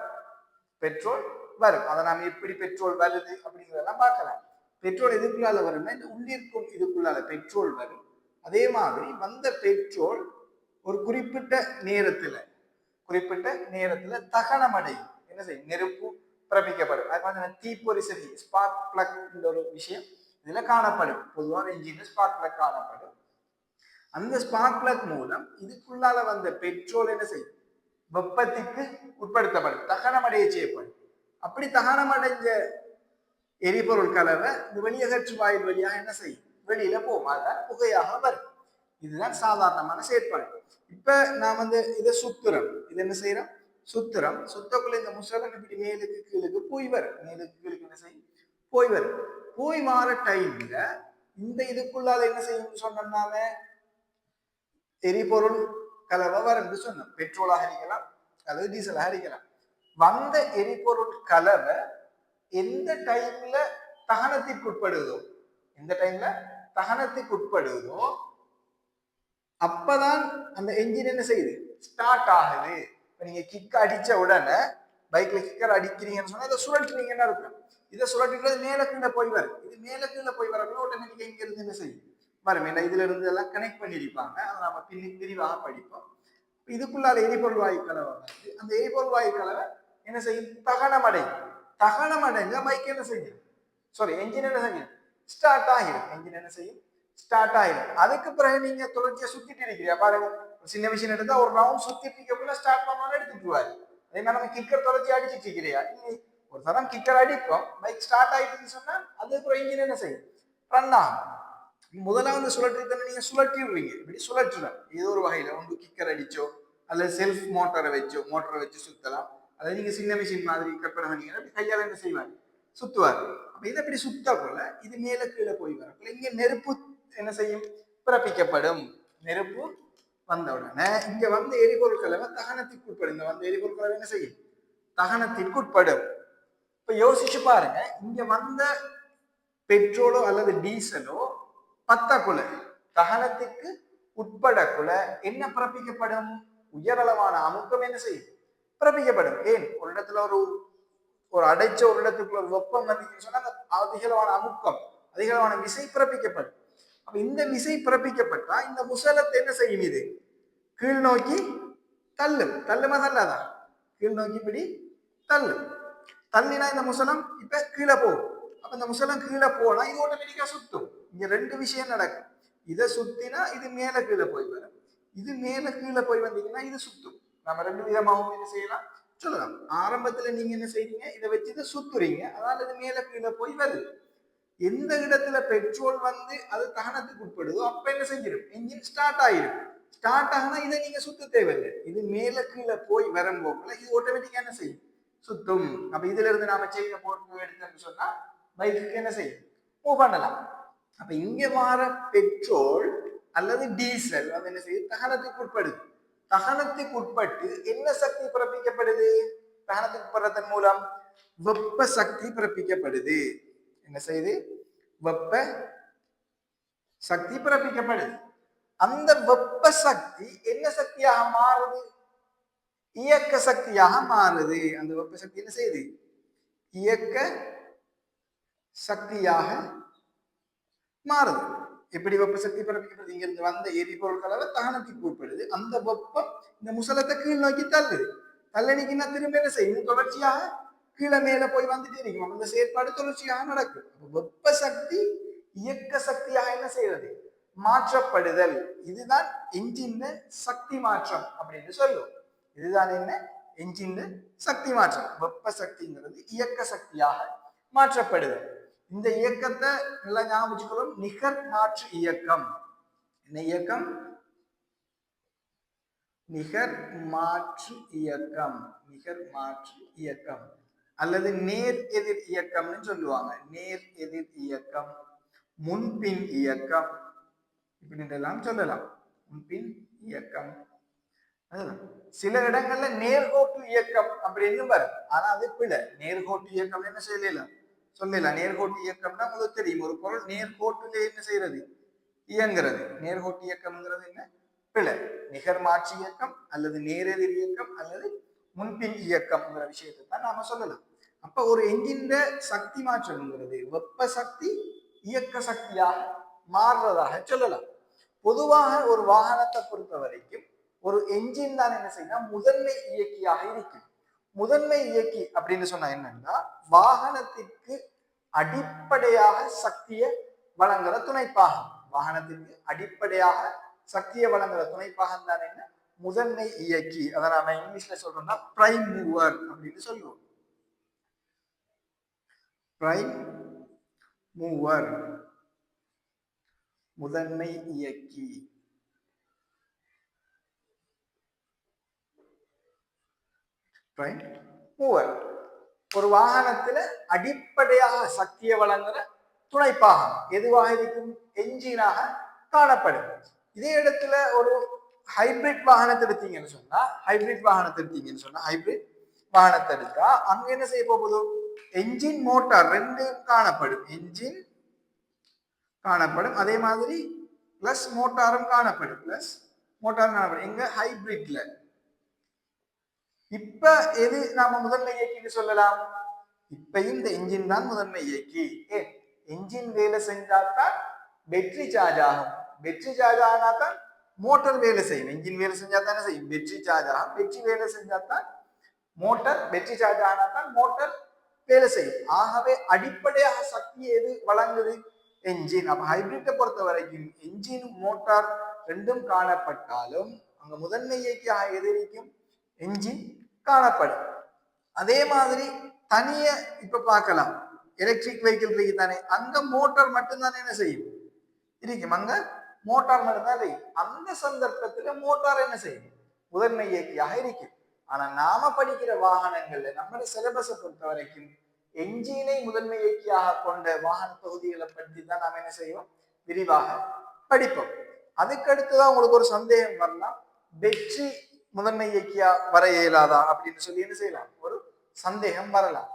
Speaker 1: பெட்ரோல் வரும். அதை நாம எப்படி பெட்ரோல் வருது அப்படிங்கிறதெல்லாம் பார்க்கலாம். பெட்ரோல் எதுக்குள்ளால வரும்னா இந்த உள்ளிருக்கும் இதுக்குள்ளால பெட்ரோல் வரும். அதே மாதிரி வந்த பெட்ரோல் ஒரு குறிப்பிட்ட நேரத்துல தகனம் அடையும். என்ன செய்யும், நெருப்பு பிறப்பிக்கப்படும். அது மாதிரி தீப்பொறி சரி, ஸ்பார்க் பிளக் ஒரு விஷயம் இதுல காணப்படும். பொதுவாக இன்ஜின்ல ஸ்பார்க் பிளக் காணப்படும். அந்த ஸ்பார்க் பிளக் மூலம் இதுக்குள்ளால வந்த பெட்ரோல் என்ன செய்யும், வெப்பத்திற்கு உட்படுத்தப்படும், தகனம் அடைய செய்யப்படும். அப்படி தகனம் அடைஞ்ச எரிபொருள் கலவை இந்த வெளியகற்று வாயில் வழியாக என்ன செய்யும், வெளியில போகும். அதுதான் புகையாக வரும். இதுதான் சாதாரணமான செயற்பாடு. இப்ப நாம் இதை சுத்துறோம். இது என்ன செய்யறோம், சுத்துறோம். சுத்தக்குள்ள இந்த முசலம் இப்படி மேலுக்கு கீழுக்கு போய் வரும். மேலுக்கு கீழுக்கு என்ன செய்யும், போய் வரும். போய் மாற டைம்ல இந்த இதுக்குள்ளால என்ன செய்யும் சொன்னோம்னால எரிபொருள் கலவை வரும் சொன்னோம். பெட்ரோலாக அரிக்கலாம் அல்லது டீசலாக அரிக்கலாம். வந்த எரிபொருள் கலவை எந்த டைம்ல தகனத்திற்கு உட்படுதோ அப்பதான் அந்த என்ஜின் என்ன செய்யுது, ஸ்டார்ட் ஆகுது. இப்ப நீங்க கிக் அடிச்ச உடனே பைக்ல கிக்கர் அடிக்கிறீங்கன்னு சொன்னா இதை சுழற்றுறீங்கன்னு இருக்கும். இதை சுழற்றிட்டு மேல கீழே போய் வரும். இது மேல கீழே போய் வரப்போ ஆட்டோமேட்டிக்கா இங்க இருந்து என்ன செய்யும், வரும். ஏன்னா இதுல இருந்து எல்லாம் கனெக்ட் பண்ணிருப்பாங்க. அதை நம்ம விரிவாக படிப்போம். இதுக்குள்ளால எரிபொருள் வாயு கலவை வந்து அந்த எரிபொருள் வாயு கலவை என்ன செய்யும், தகனம் அடைஞ்ச பைக் என்ன செய்யும், என்ஜின் என்ன செய்யும், ஸ்டார்ட் ஆகிடும். என்ஜின் என்ன செய்யும்? ஸ்டார்ட் ஆகிடும். அதுக்கு பிறகு நீங்க தொடர்ச்சியா சுத்திட்டு இருக்கிறீங்க பாருங்க. சின்ன மிஷின் எடுத்தா ஒரு ரவுண்ட் சுத்திட்டு இருக்கக்குள்ள ஸ்டார்ட் பண்ணாலும் எடுத்துட்டுவாரு. அதே மாதிரி நம்ம கிக்கர் தொடர்ச்சி அடிச்சிட்டு இருக்கிறியா, ஒரு தரம் கிக்கர் அடிப்போம், பைக் ஸ்டார்ட் ஆயிட்டுன்னு சொன்னா அதுக்கு இன்ஜின் என்ன செய்யும்? ரன் ஆகும். முதலாவது சுழற்றி தானே நீங்க சுழற்றி விடுவீங்க. இப்படி சுழற்றலாம். ஏதோ ஒரு வகையில ஒன்று கிக்கர் அடிச்சோ அல்லது செல்ஃப் மோட்டரை வச்சு சுத்தலாம். அதாவது நீங்க சின்ன மிஷின் மாதிரி கற்பனை பண்ணீங்கன்னா கையால என்ன செய்வாங்க? சுத்துவார். அப்ப இதை அப்படி சுத்தக்குள்ள இது மேல கீழே போய் வரக்குள்ள இங்க நெருப்பு என்ன செய்யும்? பிறப்பிக்கப்படும். நெருப்பு வந்த உடனே இங்க வந்து எரிபொருட்களை தகனத்திற்கு உட்படும். இங்க வந்து எரிபொருட்களை என்ன செய்யும்? தகனத்திற்கு உட்படும். இப்ப யோசிச்சு பாருங்க, இங்க வந்த பெட்ரோலோ அல்லது டீசலோ பத்தக்குள்ள தகனத்திற்கு உட்படக்குள்ள என்ன பிறப்பிக்கப்படும்? உயரளவான அமுக்கம் என்ன செய்யும்? பிறப்பிக்கப்படும். ஏன்? ஒரு இடத்துல ஒரு அடைச்ச ஒரு இடத்துக்குள்ள ஒரு வெப்பம் வந்து சொன்னா அதிகளவான அமுக்கம், அதிகளவான விசை பிறப்பிக்கப்படும். அப்ப இந்த விசை பிறப்பிக்கப்பட்டா இந்த முசலத்தை என்ன செய்யும்? இது கீழ் நோக்கி தள்ளும். தள்ளுமா தள்ளாதான்? கீழ் நோக்கி இப்படி தள்ளும். தள்ளினா இந்த முசலம் இப்ப கீழே போகும். அப்ப இந்த முசலம் கீழே போனா இது ஆட்டோமேட்டிக்கா சுத்தும். இங்க ரெண்டு விஷயம் நடக்கும். இதை சுத்தினா இது மேல கீழே போய் வரும். இது மேல கீழே போய் வந்தீங்கன்னா இது சுத்தும். நம்ம ரெண்டு விதமாகவும் என்ன செய்யலாம் சொல்லலாம். ஆரம்பத்துல நீங்க என்ன செய்றீங்க? இதை வச்சு இதை சுத்துறீங்க, அதனால இது மேல கீழே போய் வருது. எந்த இடத்துல பெட்ரோல் வந்து அது தகனத்துக்கு உட்படுதோ அப்ப என்ன செஞ்சிடும்? என்ஜின் ஸ்டார்ட் ஆயிடும். ஸ்டார்ட் ஆகினா இதை நீங்க சுத்த தேவையில்லை. இது மேல கீழே போய் வரும்போது இது ஆட்டோமேட்டிக்கா என்ன செய்யும்? சுத்தும். அப்ப இதுல இருந்து நாம செயினை போட்டு எடுத்தோம்னு சொன்னா பைக்கு என்ன செய்யும்? மூவ் பண்ணலாம். அப்ப இங்க வர பெட்ரோல் அல்லது டீசல் அது என்ன செய்யும்? தகனத்துக்கு உட்படுது. தகனத்துக்கு உட்பட்டு என்ன சக்தி பிறப்பிக்கப்படுது? தகனத்துக்கு உட்படுறதன் மூலம் வெப்ப சக்தி பிறப்பிக்கப்படுது. என்ன செய்யுது? வெப்ப சக்தி பிறப்பிக்கப்படுது. அந்த வெப்ப சக்தி என்ன சக்தியாக மாறுது? இயக்க சக்தியாக மாறுது. அந்த வெப்ப சக்தி என்ன செய்யுது? இயக்க சக்தியாக மாறுது. எப்படி வெப்ப சக்தி பிறப்பிக்கப்படுது? இங்க இருந்து வந்த எரிபொருட்களை தகனத்துக்கு உட்படுது. அந்த வெப்பம் இந்த முசலத்தை கீழ் நோக்கி தள்ளுது. தள்ளனிக்குன்னா திரும்ப என்ன செய்யும்? தொடர்ச்சியாக கீழே மேல போய் வந்துட்டே இருக்கும். அந்த செயற்பாடு தொடர்ச்சியாக நடக்கும். வெப்ப சக்தி இயக்க சக்தியாக என்ன செய்யறது? மாற்றப்படுதல். இதுதான் என்ஜின் சக்தி மாற்றம் அப்படின்னு சொல்லுவோம். இதுதான் என்ன? என்ஜின் சக்தி மாற்றம். வெப்ப சக்திங்கிறது இயக்க சக்தியாக மாற்றப்படுதல். இந்த இயக்கத்தை நல்லா ஞாபகம் வச்சுக்கணும். நிகர் மாற்று இயக்கம். என்ன இயக்கம்? நிகர் மாற்று இயக்கம். நிகர் மாற்று இயக்கம் அல்லது நேர் எதிர் இயக்கம்னு சொல்லுவாங்க. நேர் எதிர் இயக்கம், முன்பின் இயக்கம், இப்படின்றெல்லாம் சொல்லலாம். முன்பின் இயக்கம். சில இடங்கள்ல நேர்கோட்டு இயக்கம் அப்படின்னு வரும். ஆனா அது பிழை. நேர்கோட்டு இயக்கம் என்ன சொல்லலாம்? நேர்கோட்டு இயக்கம்னா முதல் தெரியும். ஒரு பொருள் நேர்கோட்டிலே என்ன செய்யறது? இயங்குறது. நேர்கோட்டு இயக்கம்ங்கிறது என்ன? பிழை. நிகர் மாற்று இயக்கம் அல்லது நேரெதிர் இயக்கம் அல்லது முன்பின் இயக்கம்ங்கிற விஷயத்தை தான் நாம சொல்லலாம். அப்ப ஒரு என்ஜின் சக்தி மாற்றம்ங்கிறது வெப்ப சக்தி இயக்க சக்தியாக மாறுறதாக சொல்லலாம். பொதுவாக ஒரு வாகனத்தை பொறுத்த வரைக்கும் ஒரு என்ஜின் தான் என்ன செய்யணும்? முதன்மை இயக்கியாக இருக்கும். முதன்மை இயக்கி அப்படின்னு சொன்னா என்னன்னா, வாகனத்திற்கு அடிப்படையாக சக்தியை வழங்குற துணைப்பாகம். வாகனத்திற்கு அடிப்படையாக சக்தியை வழங்குற துணைப்பாகம் தான் என்ன? முதன்மை இயக்கி. அதை நாம இங்கிலீஷ்ல சொல்றோம்னா பிரைம் மூவர் அப்படின்னு சொல்லுவோம். பிரைம் மூவர், முதன்மை இயக்கி. பிரைம் மூவர் ஒரு வாகனத்துல அடிப்படையாக சக்தியை வழங்குற துணைப்பாகம் எதுவாக இருக்கும்? என்ஜினாக காணப்படும். இதே இடத்துல ஒரு ஹைபிரிட் வாகனத்தை எடுத்தீங்கன்னு சொன்னா ஹைபிரிட் வாகனத்தை எடுத்தா அங்க என்ன செய்ய போகுது? என்ஜின் மோட்டார் ரெண்டும் காணப்படும். என்ஜின் காணப்படும், அதே மாதிரி பிளஸ் மோட்டாரும் காணப்படும். எங்க? ஹைபிரிட்ல. இப்ப எது நாம முதன்மை இயக்கின்னு சொல்லலாம்? இப்பயும் இந்த என்ஜின் தான் முதன்மை இயக்கி. என்ஜின் வேலை செஞ்சாதான் பேட்டரி சார்ஜ் ஆகும். பேட்டரி சார்ஜ் ஆனாதான் மோட்டார் வேலை செய்யும். என்ஜின் வேலை செஞ்சா தானே செய்யும் பேட்டரி சார்ஜ் ஆகும். பேட்டரி வேலை செஞ்சாதான் மோட்டார், பேட்டரி சார்ஜ் ஆனாதான் மோட்டார் வேலை செய்யும். ஆகவே அடிப்படையாக சக்தி எது வழங்குது? என்ஜின். அப்ப ஹைபிரிட்டை பொறுத்த வரைக்கும் என்ஜின் மோட்டார் ரெண்டும் காணப்பட்டாலும் அங்க முதன்மை இயக்கியாக எது இருக்கும்? என்ஜின் காணப்படும். அதே மாதிரி தனிய இப்ப பார்க்கலாம், எலக்ட்ரிக் வெஹிக்கிள் இருக்கு தானே, அங்க மோட்டார் மட்டும்தானே என்ன செய்யும்? இருக்கும். அங்க மோட்டார் மட்டும்தான் செய்யும். அந்த சந்தர்ப்பத்துல மோட்டார் என்ன செய்யும்? முதன்மை இயக்கியாக இருக்கும். ஆனா நாம படிக்கிற வாகனங்கள்ல நம்மளோட சிலபஸை பொறுத்த வரைக்கும் என்ஜினை முதன்மை இயக்கியாக கொண்ட வாகன தொகுதிகளை பற்றி தான் நாம என்ன செய்வோம்? விரிவாக படிப்போம். அதுக்கு அடுத்துதான் உங்களுக்கு ஒரு சந்தேகம் வரலாம், வெற்றி முதன்மை இயக்கியா வர இயலாதா அப்படின்னு சொல்லி என்ன செய்யலாம், ஒரு சந்தேகம் வரலாம்.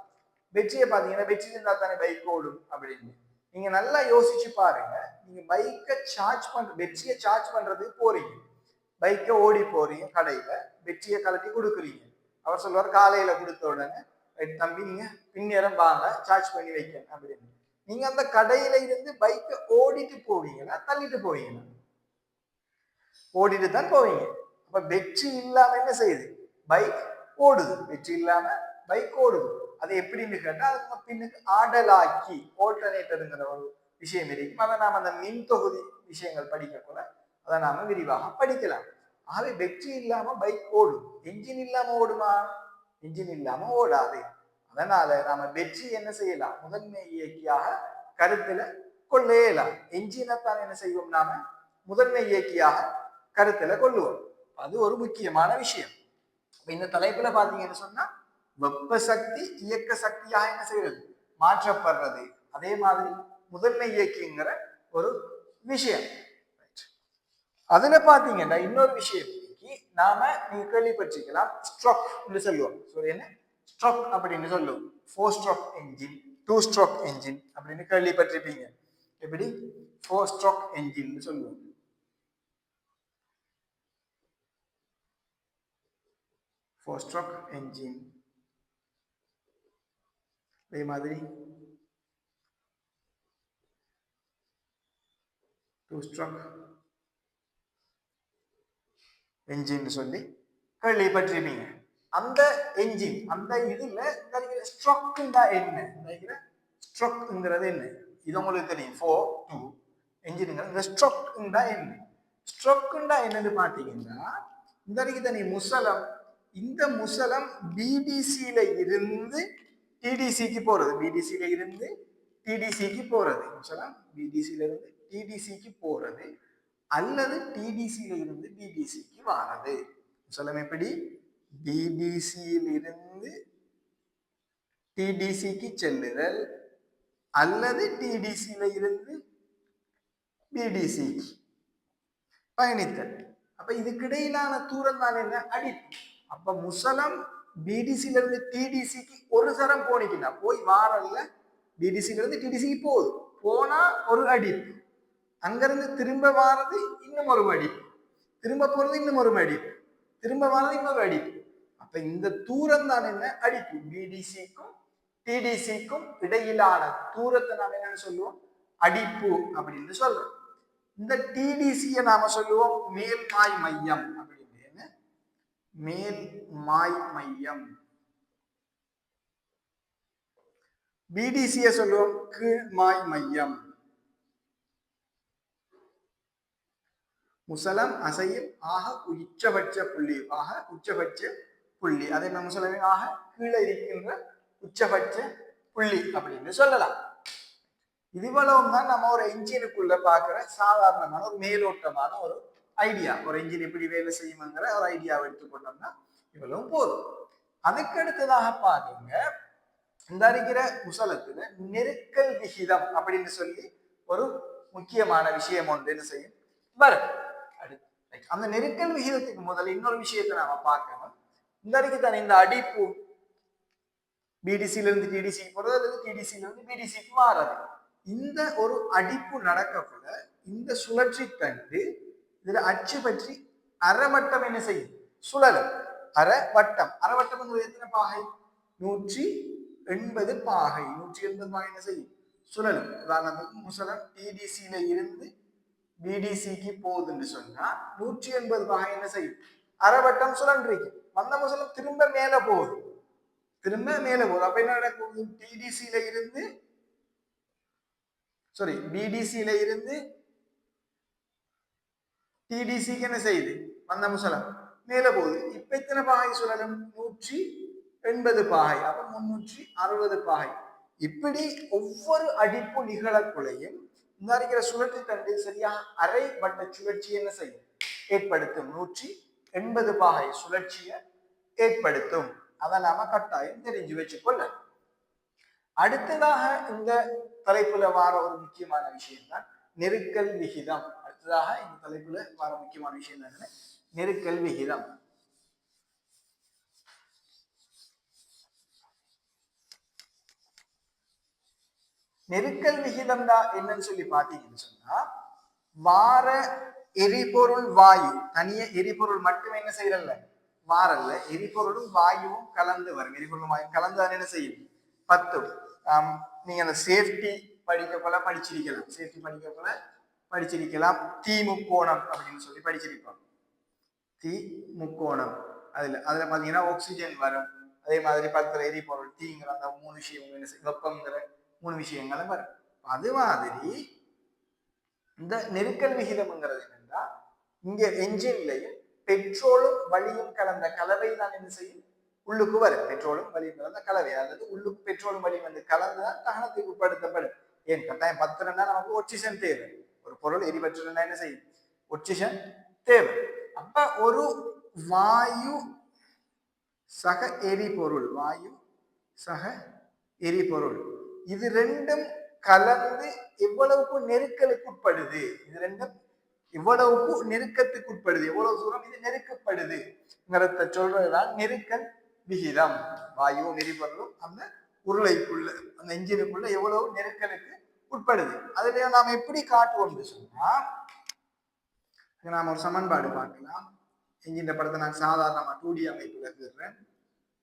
Speaker 1: வெற்றியை பாத்தீங்கன்னா வெற்றி இருந்தா தானே பைக் ஓடும் அப்படின்னு. நீங்க நல்லா யோசிச்சு பாருங்க. நீங்க பைக்கை சார்ஜ் வெற்றியை சார்ஜ் பண்றது போறீங்க, பைக்கை ஓடி போறீங்க, கடையில வெற்றியை கலட்டி கொடுக்குறீங்க. அவர் சொல்லுவார் காலையில கொடுத்த உடனே தம்பி நீங்க பின்னேரம் வாங்க சார்ஜ் பண்ணி வைக்க அப்படின்னு. நீங்க அந்த கடையில இருந்து பைக்கை ஓடிட்டு போவீங்களா தள்ளிட்டு போவீங்களா? ஓடிட்டு தான் போவீங்க. அப்ப வெற்றி இல்லாம என்ன செய்யுது? பைக் ஓடுது. வெற்றி இல்லாம பைக் ஓடுது. அது எப்படின்னு கேட்டா அதுக்கு பின்னுக்கு ஆடலாக்கி ஆல்டர்னேட்டருங்கிற ஒரு விஷயம் இருக்கும். அதை நாம அந்த மின் தொகுதி விஷயங்கள் படிக்க கூட அதை நாம விரிவாக படிக்கலாம். ஆகவே வெற்றி இல்லாம பைக் ஓடும். என்ஜின் இல்லாம ஓடுமா? என்ஜின் இல்லாம ஓடாது. அதனால நாம வெற்றி என்ன செய்யலாம்? முதன்மை இயக்கியாக கருத்துல கொள்ளையலாம். என்ஜினைத்தான் என்ன செய்வோம்? நாம முதன்மை இயக்கியாக கருத்துல கொள்ளுவோம். அது ஒரு முக்கியமான விஷயம். இந்த தலைப்புல பாத்தீங்கன்னு சொன்னா வெப்ப சக்தி இயக்க சக்தியாக என்ன செய்யறது? மாற்றப்படுறது. அதே மாதிரி முதன்மை இயக்கிங்கிற ஒரு விஷயம். அதுல பாத்தீங்கன்னா இன்னொரு விஷயம் நாம நீங்க கேள்விப்பட்டிருக்கலாம், ஸ்ட்ரோக் சொல்லுவோம். என்ன ஸ்ட்ரோக் அப்படின்னு சொல்லுவோம்? 4 ஸ்ட்ரோக் என்ஜின், 2 ஸ்ட்ரோக் என்ஜின் அப்படின்னு கேள்விப்பட்டிருப்பீங்க. எப்படி 4 ஸ்ட்ரோக் என்ஜின் சொல்லுவோம். 4 ஸ்ட்ரோக் என்ஜின். அதே மாதிரி 2 ஸ்ட்ரோக் என்ஜின் சொல்லி கேள்விப்பட்டிருப்பீங்க. அந்த என்ஜின் அந்த இதுல ஸ்ட்ரோக்னா என்ன? ஸ்ட்ரோக்ங்கிறது என்ன? இது உங்களுக்கு தெரியும். 4 2 என்ஜின்ங்கிறது ஸ்ட்ரோக்னா என்ன? ஸ்ட்ரோக்னா என்னன்னு பாத்தீங்கன்னா இந்த தனி முசலம், இந்த முசலம் பிடிசியில இருந்து டிடிசிக்கு போறது. பிடிசியில இருந்து டிடிசிக்கு போறது. முசலம் பிடிசியில இருந்து டிடிசிக்கு போறது அல்லது டிடிசியில இருந்து பிடிசிக்கு வாரது. முசலம் எப்படி? பிடிசியில் இருந்து டிடிசிக்கு செல்லுதல் அல்லது டிடிசியில இருந்து பிடிசிக்கு பயணித்தல். அப்ப இதுக்கு இடையிலான தூரம் தான் என்ன? அடிப்பு. அப்ப முசலம் பிடிசியில இருந்து டிடிசிக்கு ஒரு தரம் போனிக்கினா போய் வாரல்ல, பிடிசியில இருந்து டிடிசிக்கு போகுது, போனா ஒரு அடிப்பு, அங்கிருந்து திரும்ப வாரது இன்னும் ஒரு அடிப்பு, திரும்ப போறது இன்னும் ஒரு அடிப்பு, திரும்ப வாரது இன்னொரு அடிப்பு. அப்ப இந்த தூரம் தான் என்ன? அடிப்பு. பிடிசிக்கும் டிடிசிக்கும் இடையிலான தூரத்தை நாம என்னன்னு சொல்லுவோம்? அடிப்பு அப்படின்னு சொல்றோம். இந்த டிடிசிய நாம சொல்லுவோம் மேல்மாய் மையம் அப்படின்னு. மேல்மாய் மையம். பிடிசிய சொல்லுவோம் கீழ்மாய் மையம். முசலம் அசையும் ஆக உச்சபட்ச புள்ளி, ஆக உச்சபட்ச புள்ளி. அதை நம்ம சொல்ல ஆக கீழே இருக்கின்ற உச்சபட்ச புள்ளி அப்படின்னு சொல்லலாம். இதுவளவும் தான் நம்ம ஒரு என்ஜினுக்குள்ள பாக்குற சாதாரணமான ஒரு மேலோட்டமான ஒரு ஐடியா. ஒரு என்ஜின் எப்படி வேலை செய்யுங்கிற ஒரு ஐடியாவை எடுத்துக்கொண்டோம்னா இவ்வளவும் போதும். அதுக்கு அடுத்ததாக பாருங்க, இந்த இருக்கிற முசலத்துல நெருக்கல் விகிதம் அப்படின்னு சொல்லி ஒரு முக்கியமான விஷயம் ஒன்று என்ன செய்யும் வரும். அந்த நெருக்கல் விகிதத்துக்கு முதல்ல இன்னொரு விஷயத்தை நாம பார்க்கணும். இந்த அறிக்கை இந்த அடிப்பு பிடிசியில இருந்து டிடிசிக்கு போறது அல்லது டிடிசியில இருந்து பிடிசிக்கு மாறது. இந்த ஒரு அடிப்பு நடக்கக்குள்ள இந்த சுழற்சி தண்டு இதுல அச்சு பற்றி அரைவட்டம் என்ன செய்யும்? சுழலும். அரைவட்டம். அரைவட்டம் எத்தனை பாகை? 180 பாகை. 180 பாகை என்ன செய்யும்? சுழலும். உதாரணத்துக்கு முசலம் டிடிசியில இருந்து பிடிசிக்கு போகுதுன்னு சொன்னா 180 பாகை என்ன செய்யும்? அரைவட்டம் சுழன்றிருக்கு. வந்த முசலம் திரும்ப மேல போகுது, திரும்ப மேல போகுது. அப்ப என்ன நடக்கும்? டிடிசியில இருந்து சாரி பிடிசியில இருந்து டிடிசிக்கு என்ன செய்யுது வந்த முசலம் மேல போகுது. இப்ப எத்தனை பாகை சுழலும்? 180 பாகை. அப்ப 360 பாகை. இப்படி ஒவ்வொரு அடிப்பு நிகழக்குள்ளையும் இந்த இருக்கிற சுழற்சி தண்டு சரியா அரை வட்ட சுழற்சி என்ன செய்யும்? ஏற்படுத்தும். 180 பாகை சுழற்சியை ஏற்படுத்தும். அதை நாம கட்டாயம் தெரிஞ்சு வச்சுக்கொள்ள. அடுத்ததாக இந்த தலைப்புல வார ஒரு முக்கியமான விஷயம் தான் நெருக்கல் விகிதம். அடுத்ததாக இந்த தலைப்புல வார முக்கியமான விஷயம் என்ன? நெருக்கல் விகிதம். நெருக்கல் விகிதம் தான் என்னன்னு சொல்லி பாத்தீங்கன்னு சொன்னா, வார எரிபொருள் வாயு தனிய எரிபொருள் மட்டும் என்ன செய்யறல்ல வாரல்ல, எரிபொருளும் வாயுவும் கலந்து வரும். எரிபொருளும் வாயு கலந்து என்ன செய்யும்? 10. நீங்க அந்த சேஃப்டி படிக்க போல படிச்சிருக்கலாம். சேஃப்டி படிக்க போல படிச்சிருக்கலாம். தீ முக்கோணம் அப்படின்னு சொல்லி படிச்சிருப்போம். தீ முக்கோணம் அதுல பாத்தீங்கன்னா ஆக்சிஜன் வரும். அதே மாதிரி 10 எரிபொருள் தீங்கிற அந்த 3 விஷயம் வெப்பங்கிற 3 விஷயங்களும் வரும். அது மாதிரி இந்த நெருக்கல் விகிதம்ங்கிறது என்னன்னா, இங்க என்ஜின்லயும் பெட்ரோலும் வளியும் கலந்த கலவை தான் என்ன செய்யும்? உள்ளுக்கு வரும். பெட்ரோலும் வளியும் கலந்த கலவை, அல்லது உள்ளுக்கு பெட்ரோலும் வளியும் வந்து கலந்துதான் தகனத்துக்கு உட்படுத்தப்படும். ஏன் கட்டாயம் 10 நமக்கு ஆக்சிஜன் தேவை. ஒரு பொருள் எரிபொருள் என்ன செய்யும்? ஆக்சிஜன் தேவை. அப்ப ஒரு வாயு சக எரிபொருள், வாயு சக எரிபொருள், இது ரெண்டும் கலந்து எவ்வளவுக்கு நெருக்கலுக்கு உட்படுது? இது ரெண்டும் இவ்வளவுக்கு நெருக்கத்துக்கு உட்படுது. எவ்வளவு தூரம் இது நெருக்கப்படுது சொல்றதுதான் நெருக்கல் விகிதம். வாயுவும் எரிபொருளும் அந்த உருளைக்குள்ள, அந்த என்ஜினுக்குள்ள எவ்வளவு நெருக்கலுக்கு உட்படுது. அதுல நாம எப்படி காட்டுவோம்னு சொன்னா, நாம ஒரு சமன்பாடு பார்க்கலாம். என்ஜின் படத்தை நான் சாதாரணமா 2D அமைப்புல இருக்கிறேன்.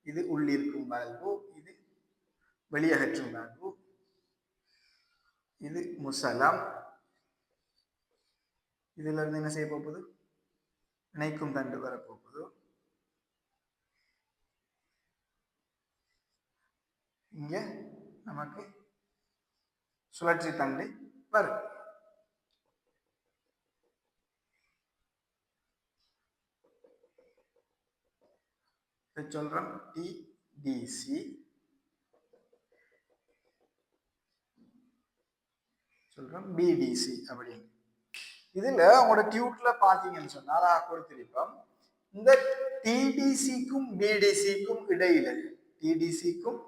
Speaker 1: இது உள்ளிருக்கும் வால்வு, இது வெளியகற்றும் வால்வு, இது முசலம். இதுல இருந்து என்ன செய்ய போகுது? இணைக்கும் தண்டு வரப்போகுது. இங்க நமக்கு சுழற்சி தண்டு வரும். சொல்றோம் டிடிசி, சொல்றோம் பிடிசி அப்படின்னு. இதுல உங்களோட டியூட்ல பாத்தீங்கன்னு சொன்னா கொடுத்திருப்போம், இந்த டிடிசிக்கும் பிடிசிக்கும் இடையில, டிடிசிக்கும்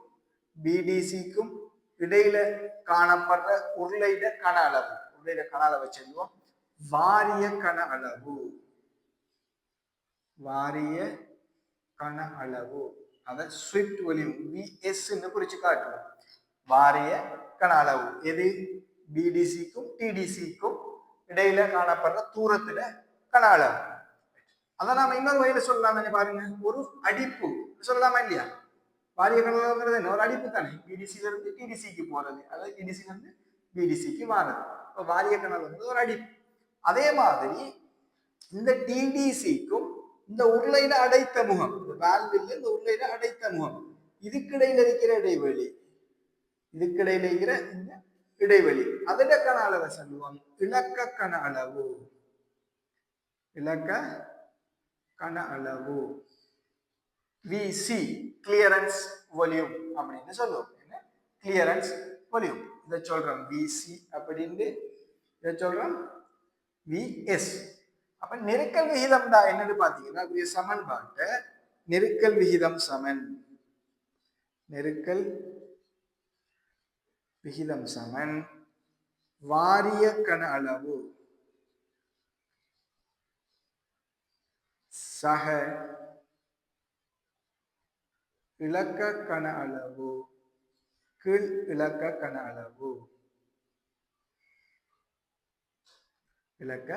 Speaker 1: பிடிசிக்கும் இடையில காணப்படுற உருளையிட கன அளவு, உருளையிட கன அளவை சொல்லுவோம் வாரிய கன அளவு. வாரிய கன அளவு, அதை ஸ்விஃப்ட் வால்யூம் VS குறிச்சு காட்டுவோம். வாரிய கன அளவு எது? பிடிசிக்கும் டிடிசிக்கும் இடையில காணப்படுற தூரத்துல கன அளவு. அதை நாம இன்னொரு வகையில சொல்லலாம் பாருங்க, ஒரு அடிப்பு சொல்லலாமா இல்லையா? வாரிய கன அளவுங்கிறது என்ன? ஒரு அடிப்பு தானே. பிடிசில இருந்து டிடிசிக்கு போறது, அதாவது டிடிசில இருந்து பிடிசிக்கு மாறுது. இப்போ வாரிய கன அளவு ஒரு அடிப்பு. அதே மாதிரி இந்த டிடிசிக்கும் இந்த உருளையில அடைத்த முகம், இந்த வால்வில் இந்த உருளையில அடைத்த முகம், இதுக்கிடையில இருக்கிற இடைவெளி, இதுக்கிடையில இருக்கிற இந்த இடைவெளி, அதில கன அளவை சொல்லுவோம் இலக்க கன அளவு. இலக்க கன அளவு VC, கிளியரன்ஸ் வால்யூம் அப்படின்னு சொல்லுவோம். என்ன? Clearance volume. இதை சொல்றோம் VC அப்படின்னு, இதை சொல்றோம் VS. அப்ப நெருக்கல் விகிதம் தான் என்னன்னு பாத்தீங்கன்னா, சமன்பாட்டை நெருக்கல் விகிதம் சமன், நெருக்கல் விகிதம் சமன் வாரிய கன அளவு சக இலக்க கன அளவு கீழ் இலக்க கன அளவு. இலக்க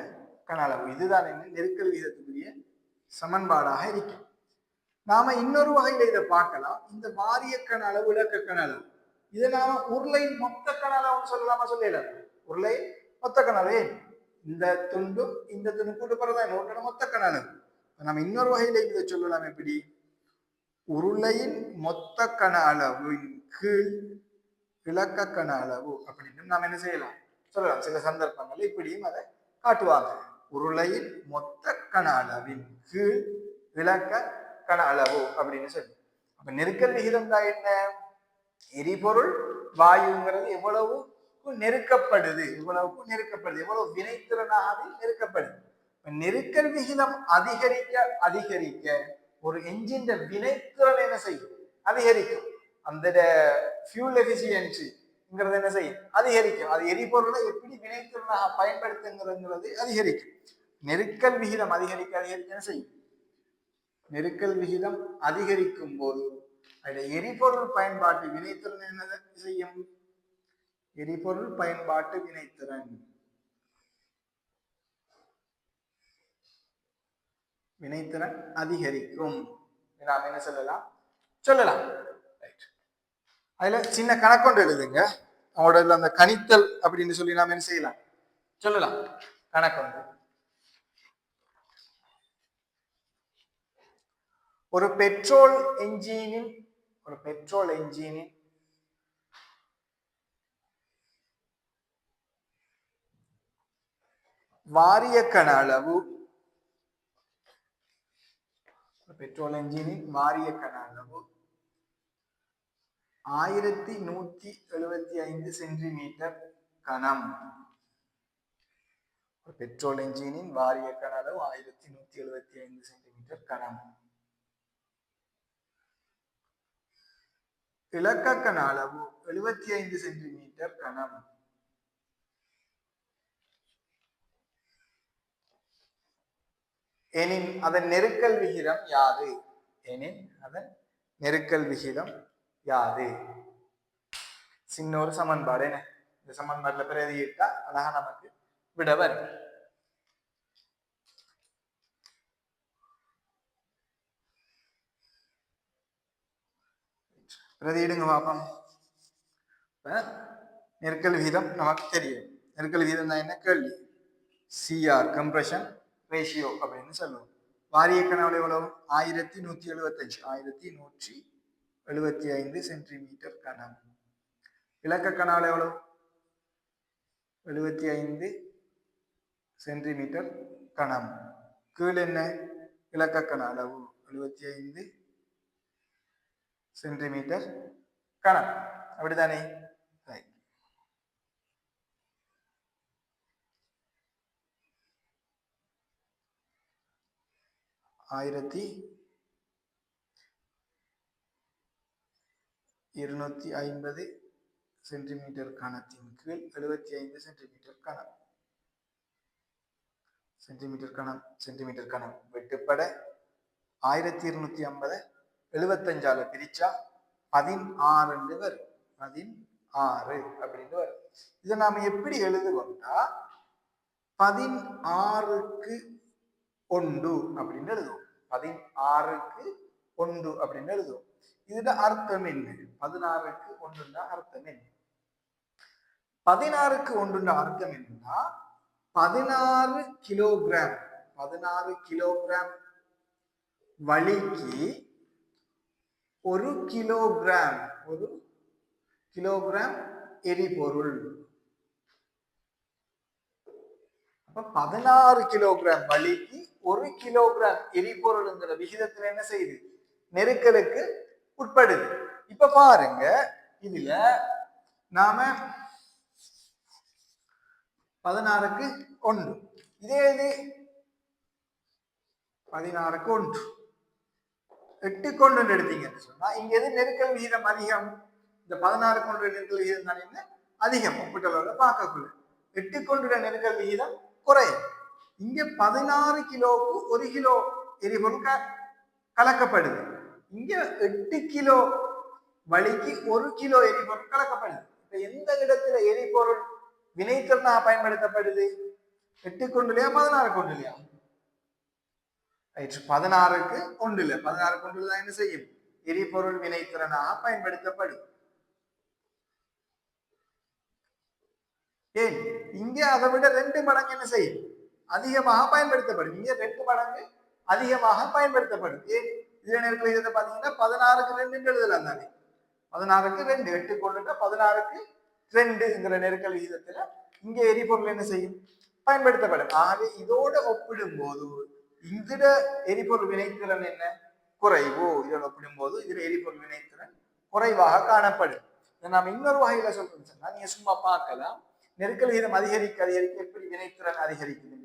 Speaker 1: கன அளவு இதுதான் என்ன? நெருக்கல் விகிதத்துக்குரிய சமன்பாடாக இருக்கு. நாம இன்னொரு வகையில இதை பார்க்கலாம். இந்த வாரிய கன அளவு இலக்க கன அளவு, இதை நாம உருளை மொத்த கன அளவுன்னு சொல்லலாமா? சொல்லல. உருளை மொத்த கன அளவு, இந்த துண்டும் இந்த துண்டும் கூட்டு போறதா உருளை மொத்த கன அளவு. நம்ம இன்னொரு வகையில இதை சொல்லலாம். எப்படி? உருளையின் மொத்த கன அளவின் கீழ் இலக்க கன அளவு அப்படின்னு நாம என்ன செய்யலாம்? சொல்லலாம். சில சந்தர்ப்பங்கள் இப்படியும் அதை காட்டுவாங்க. உருளையின் மொத்த கன அளவின் கீழ் விளக்க கன அளவு அப்படின்னு சொல்லி. அப்ப நெருக்கல் விகிதம் தான் என்ன? எரிபொருள் வாயுங்கிறது எவ்வளவு நெருக்கப்படுது, எவ்வளவு வினைத்திறனாக நெருக்கப்படுது. நெருக்கல் விகிதம் அதிகரிக்க அதிகரிக்க ஒரு என்ஜின் வினைத்திறன் என்ன செய்யும்? அதிகரிக்கும். அந்த ஃபியூல் எஃபிசியன்சிங்கிறது என்ன செய்யும்? அதிகரிக்கும். அது எரிபொருளை எப்படி வினைத்திறனாக பயன்படுத்துங்கிறது அதிகரிக்கும். நெருக்கல் விகிதம் அதிகரிக்க அதிகரிக்க என்ன செய்யும்? நெருக்கல் விகிதம் அதிகரிக்கும் போது எரிபொருள் பயன்பாட்டு வினைத்திறன் என்ன செய்யும்? எரிபொருள் பயன்பாட்டு வினைத்திறன் அதிகரிக்கும். நாம் என்ன சொல்லலாம். அதுல சின்ன கணக்கொண்டு எழுதுங்க. அவங்களோட அந்த கணித்தல் அப்படின்னு சொல்லி நாம் என்ன செய்யலாம்? சொல்லலாம். கணக்கொண்டு ஒரு பெட்ரோல் என்ஜினின் வாரிய கன அளவு 1175 சென்டிமீட்டர் கனம். பெட்ரோல் என்ஜினின் வாரிய கன அளவு 1175 சென்டிமீட்டர் கனம். இலக்க கன அளவு 75 சென்டிமீட்டர் கனம். எனின் அதன் நெருக்கல் விகிதம் யாது? சின்ன ஒரு சமன்பாடு. என்ன இந்த சமன்பாடுல பிரதியிட்டா அழகா நமக்கு விட வரும். பிரதியிடுங்க பாப்போம். நெருக்கல் விகிதம் நமக்கு தெரியும். நெருக்கல் விகிதம் தான் என்ன? கேள்வி. சிஆர் கம்ப்ரஷன் ரேஷியோ அப்படின்னு சொல்லுவோம். வாரிய கனவுல எவ்வளவு? 1175 சென்டிமீட்டர் கனம். இலக்க கனவுல எவ்வளவு? 75 சென்டிமீட்டர் கனம். கீழ் என்ன? இலக்க கன அளவு 75 சென்டிமீட்டர் கனம். அப்படித்தானே? 1250 சென்டிமீட்டர் கனத்தின் கீழ் 75 சென்டிமீட்டர் கனம் வெட்டுப்பட 1250 75ஆல பிரிச்சா 16 வரும். 16 அப்படின்னு வரும். இதை நாம எப்படி எழுதுவோம்னா 16க்கு 1 அப்படின்னு எழுதுவோம். 16க்கு 1 அப்படின்னு எழுதுவோம். இதுல அர்த்தம் என்ன? 16க்கு 1 அர்த்தம் என்ன? 16க்கு 1 அர்த்தம் என்னன்னா 16 கிலோகிராம் வலிக்கு 1 கிலோகிராம் எரிபொருள். அப்ப 16 கிலோகிராம் வலிக்கு 1 கிலோகிராம் எரிபொருள்ங்கிற விகிதத்துல என்ன செய்யுது? நெருக்கலுக்கு உட்படுது. இப்ப பாருங்க, இதுல நாம 16க்கு 1, இதே இது 16க்கு 1 8 கொண்டு எடுத்தீங்கன்னு சொன்னா இங்க எது நெருக்கல் விகிதம் அதிகம்? இந்த 16 கொண்டு நெருக்கல் விகிதம் தான் என்ன அதிகம். ஒப்பிட்டளவுல பார்க்கக்குள்ள 8 கொண்டு நெருக்கல் விகிதம் குறையும். இங்க 16 கிலோவுக்கு 1 கிலோ எரிபொருள் கலக்கப்படுது. இங்க 8 கிலோ வலிக்கு 1 கிலோ எரிபொருள் கலக்கப்படுது. இப்ப எந்த இடத்துல எரிபொருள் வினைத்திறனாக பயன்படுத்தப்படுது? 8 கொண்டுலையா 16 கொண்டுலையா? 16க்கு 1 16 கொண்டுல என்ன செய்யும்? எரிபொருள் வினைத்திறனாக பயன்படுத்தப்படும். ஏன் இங்க அதை விட 2 மடங்கு என்ன செய்யும்? அதிகமாக பயன்படுத்தப்படும். இங்க 2 மடங்கு அதிகமாக பயன்படுத்தப்படும். ஏன் இதுல நெருக்கல் விகிதத்தை பாத்தீங்கன்னா 16க்கு 2 எழுதலாம் தானே. 16க்கு 2 8 கொண்டுட்டா 16க்கு 2ங்கிற நெருக்கல் விகிதத்துல இங்க எரிபொருள் என்ன செய்யும்? பயன்படுத்தப்படும். ஆகவே இதோட ஒப்பிடும் போது இந்த எரிபொருள் வினைத்திறன் என்ன? குறைவு. இதோட ஒப்பிடும் போது இதுல எரிபொருள் வினைத்திறன் குறைவாக காணப்படும். நாம் இன்னொரு வகையில சொல்றோம்னு சொன்னா நீங்க சும்மா பார்க்கலாம், நெருக்கல் விகிதம் அதிகரிக்க அதிகரிக்க எப்படி வினைத்திறன் அதிகரிக்குது.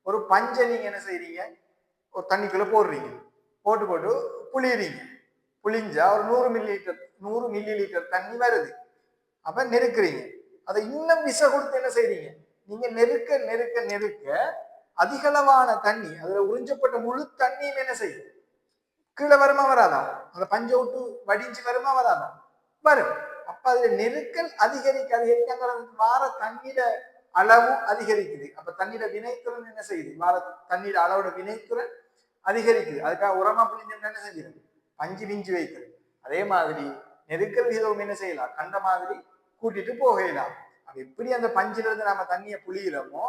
Speaker 1: ஒரு பஞ்சை நீங்க என்ன செய்றீங்க, ஒரு தண்ணிக்குள்ள போடுறீங்க, போட்டு போட்டு புளியறீங்க, புளிஞ்சா ஒரு 100 மில்லி லிட்டர் தண்ணி வருது. அப்ப நெருக்குறீங்க, அதை இன்னும் விச கொடுத்து என்ன செய்றீங்க, நீங்க நெருக்க நெருக்க நெருக்க அதிகளவான தண்ணி, அதுல உறிஞ்சப்பட்ட முழு தண்ணியும் என்ன செய்யும், கீழே வருமா வராதா? அந்த பஞ்சை விட்டு வடிஞ்சு வருமா வராதா? வரும். அப்ப அதுல நெருக்கல் அதிகரிக்க அதிகரிக்க வார தண்ணீர அளவு அதிகரிக்குது. அப்ப தண்ணீர வினைத்திறன் என்ன செய்யுது, வார தண்ணீர் அளவோட வினைத்திறன் அதிகரிக்குது. அதுக்காக உரமா புளிஞ்சோம்னா என்ன செஞ்சிடும், பஞ்சு விஞ்சு வைக்கிறது. அதே மாதிரி நெருக்கல் விகிதம் என்ன செய்யலாம், கண்ட மாதிரி கூட்டிட்டு போகலாம். அப்ப எப்படி அந்த பஞ்சில இருந்து நம்ம தண்ணியை புளியிறோமோ,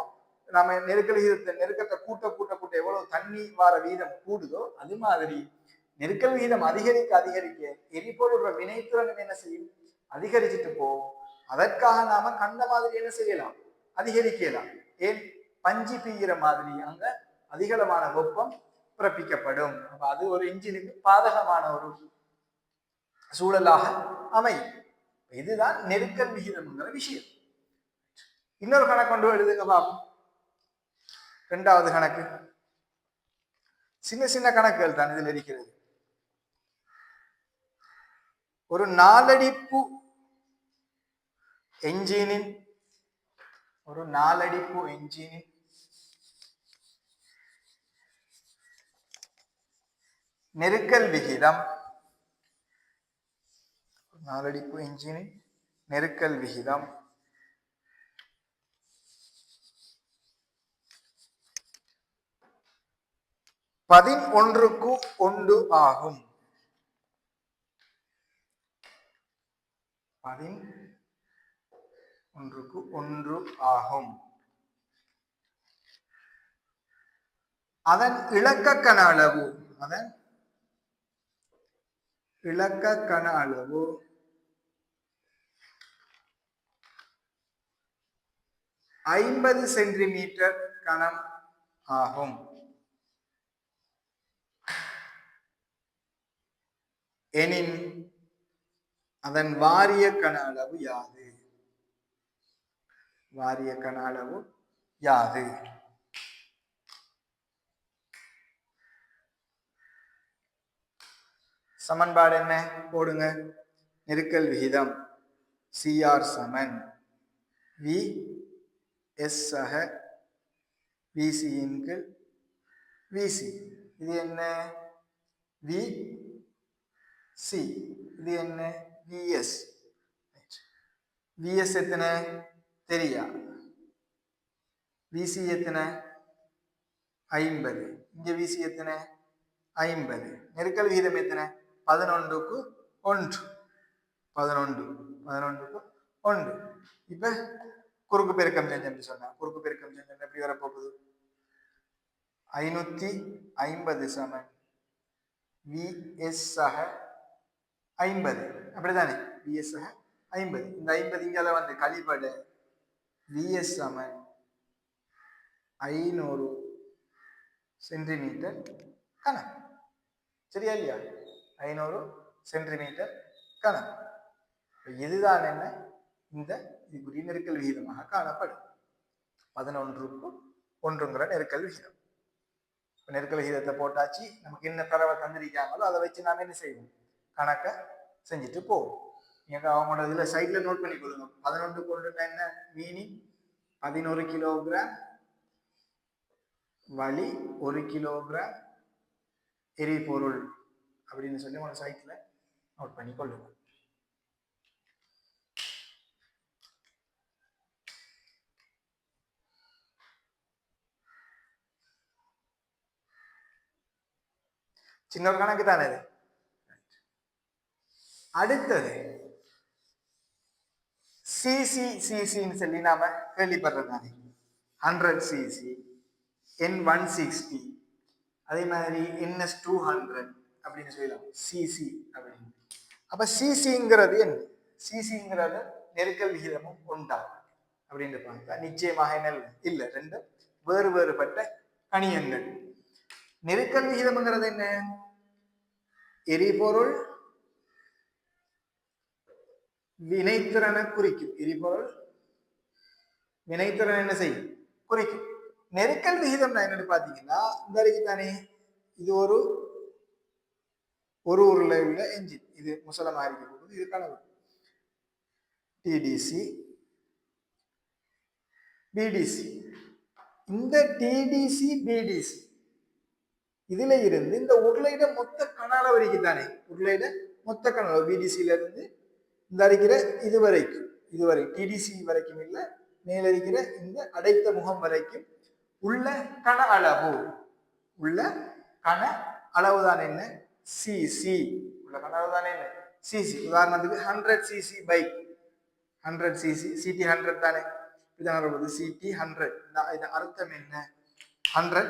Speaker 1: நம்ம நெருக்கல் விகிதத்தை நெருக்கத்தை கூட்ட கூட்ட கூட்ட எவ்வளவு தண்ணி வார வீதம் கூடுதோ, அது மாதிரி நெருக்கல் விகிதம் அதிகரிக்க அதிகரிக்க எரிபொருளோட வினைத்திறன் என்ன செய்யும், அதிகரிச்சுட்டு போகும். அதற்காக நாம கண்ட மாதிரி என்ன செய்யலாம், அதிகரிக்கலாம். ஏன், பஞ்சு பீகிற மாதிரி அங்க அதிகளவான வெப்பம் பிறப்பிக்கப்படும். அப்ப அது ஒரு இன்ஜினுக்கு பாதகமான ஒரு சூழலாக அமையும். இதுதான் நெருக்கல் விகிதம்ங்கிற விஷயம். இன்னொரு கணக்கு கொண்டு எழுதுங்க பாப்போம். இரண்டாவது கணக்கு சின்ன சின்ன கணக்குகள் தான் இதில் இருக்கிறது. ஒரு நாலடிப்பு என்ஜினின் நெருக்கல் விகிதம், நாலடிப்பு என்ஜினின் நெருக்கல் விகிதம் 11:1 ஆகும். 11:1 ஆகும். அதன் இலக்க கன அளவு 50 சென்டிமீட்டர் கனம் ஆகும். எனின் அதன் வாரிய கன அளவு யாது? வாரிய கன அளவு யாது? சமன்பாடு என்ன போடுங்க. நெருக்கல் விகிதம் CR சமன் VS சக VC இன்கு VC. இது என்ன VC, இது என்ன VS. VS எத்தனை தெரியா, VC எத்தனை 50, இங்க VC எத்தனை 50. நெருக்கல் விகிதம் எத்தனை 11:1. 11:1. இப்ப குறுக்கு பெருக்கம் செஞ்சு சொன்னா, குறுக்கு பெருக்கம் செஞ்சு எப்படி வரப்போகுது, 550 சமன் VS சக 50. அப்படித்தானே, VS சக 50. இந்த 50 இங்கால வந்து கழிப்பட VS சமன் 500 சென்டிமீட்டர் கனம். சரியா இல்லையா? 500 சென்டிமீட்டர் கனம். இதுதான் என்ன, இந்த இதுக்குரிய நெருக்கல் விகிதமாக காணப்படும். 11:1 நெருக்கல் விகிதம். நெருக்கல் விகிதத்தை போட்டாச்சு. நமக்கு என்ன தரவை தந்திருக்காங்களோ அதை வச்சு நாம என்ன செய்வோம், கணக்கை செஞ்சுட்டு போவோம். நீங்க அவங்களோட இதுல சைட்ல நோட் பண்ணி கொடுங்க. 11:1 என்ன மீனிங், 11 கிலோகிராம் வலி 1 கிலோகிராம் எரிபொருள் அப்படின்னு சொல்லி உங்களோட சைட்ல நோட் பண்ணி கொள்ளுங்க. சின்ன ஒரு கணக்கு தானே இது. அடுத்தது சிசின்னு சொல்லி நாம கேள்விப்படுறதானே, 100 சிசி, N160, அதே மாதிரி NS200 அப்படின்னு சொல்லலாம் சிசி அப்படின்னு. அப்ப சிசிங்கிறது என்ன, சிசிங்கிறது நெருக்கல் விகிதமும் உண்டாகும். அப்படின்னு பார்த்தா நிச்சயமாக என்ன இல்லை, ரெண்டும் வேறு வேறுபட்ட கணியங்கள். நெருக்கல் விகிதம்ங்கிறது என்ன? எரிபொருள் வினைத்திறனை குறிக்கும். எரிபொருள் வினைத்திறன் என்ன செய்யும்? குறிக்கும். நெருக்கல் விகிதம் என்னன்னு பாத்தீங்கன்னா இந்த வரைக்கும் தானே, இது ஒரு உருளை உள்ள என்ஜின், இது முசலமா இருக்க போகுது, இது கனவு டிடிசி பிடிசி. இந்த டிடிசி பிடிசி இதுல இருந்து இந்த உருளையிட மொத்த கன அளவு வரைக்கும் தானே, உருளையிட மொத்த கன அளவு பிடிசியில இருந்து இந்த அடிக்கிற இதுவரை டிடிசி வரைக்கும் இல்ல, மேல இருக்கிற இந்த அடைத்த முகம் வரைக்கும் உள்ள கன அளவு, உள்ள கன அளவு தான் என்ன? சிசி. உள்ள கன அளவு தான் என்ன? சிசி. உதாரணத்துக்கு 100 சிசி பைக், 100 சிசி, சிடி 100 தானே, இதான் சிடி 100. இதன் அர்த்தம் என்ன? 100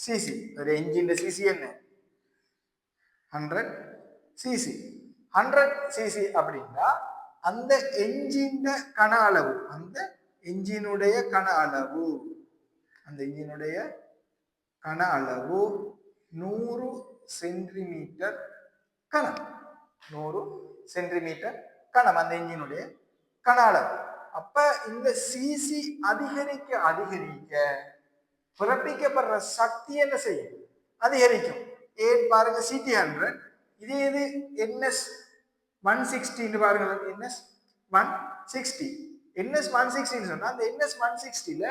Speaker 1: சிசி. ஒரு என்ஜின் சிசி என்ன? 100 சிசி. 100 சிசி அப்படின்னா அந்த என்ஜின் கன அளவு, அந்த என்ஜினுடைய கன அளவு, அந்த என்ஜினுடைய கன அளவு 100 சென்டிமீட்டர் கனம். 100 சென்டிமீட்டர் கனம் அந்த என்ஜினுடைய கன அளவு. அப்ப இந்த சிசி அதிகரிக்க அதிகரிக்க பிறப்பிக்கப்படுற சக்தி என்ன செய்யும்? அதிகரிக்கும். ஏன் பாருங்க, சிடி 100, இதே இது என்எஸ் 160 பாருங்க, என்எஸ் 160. என்எஸ் 160 சொன்னா அந்த என்எஸ் 160ல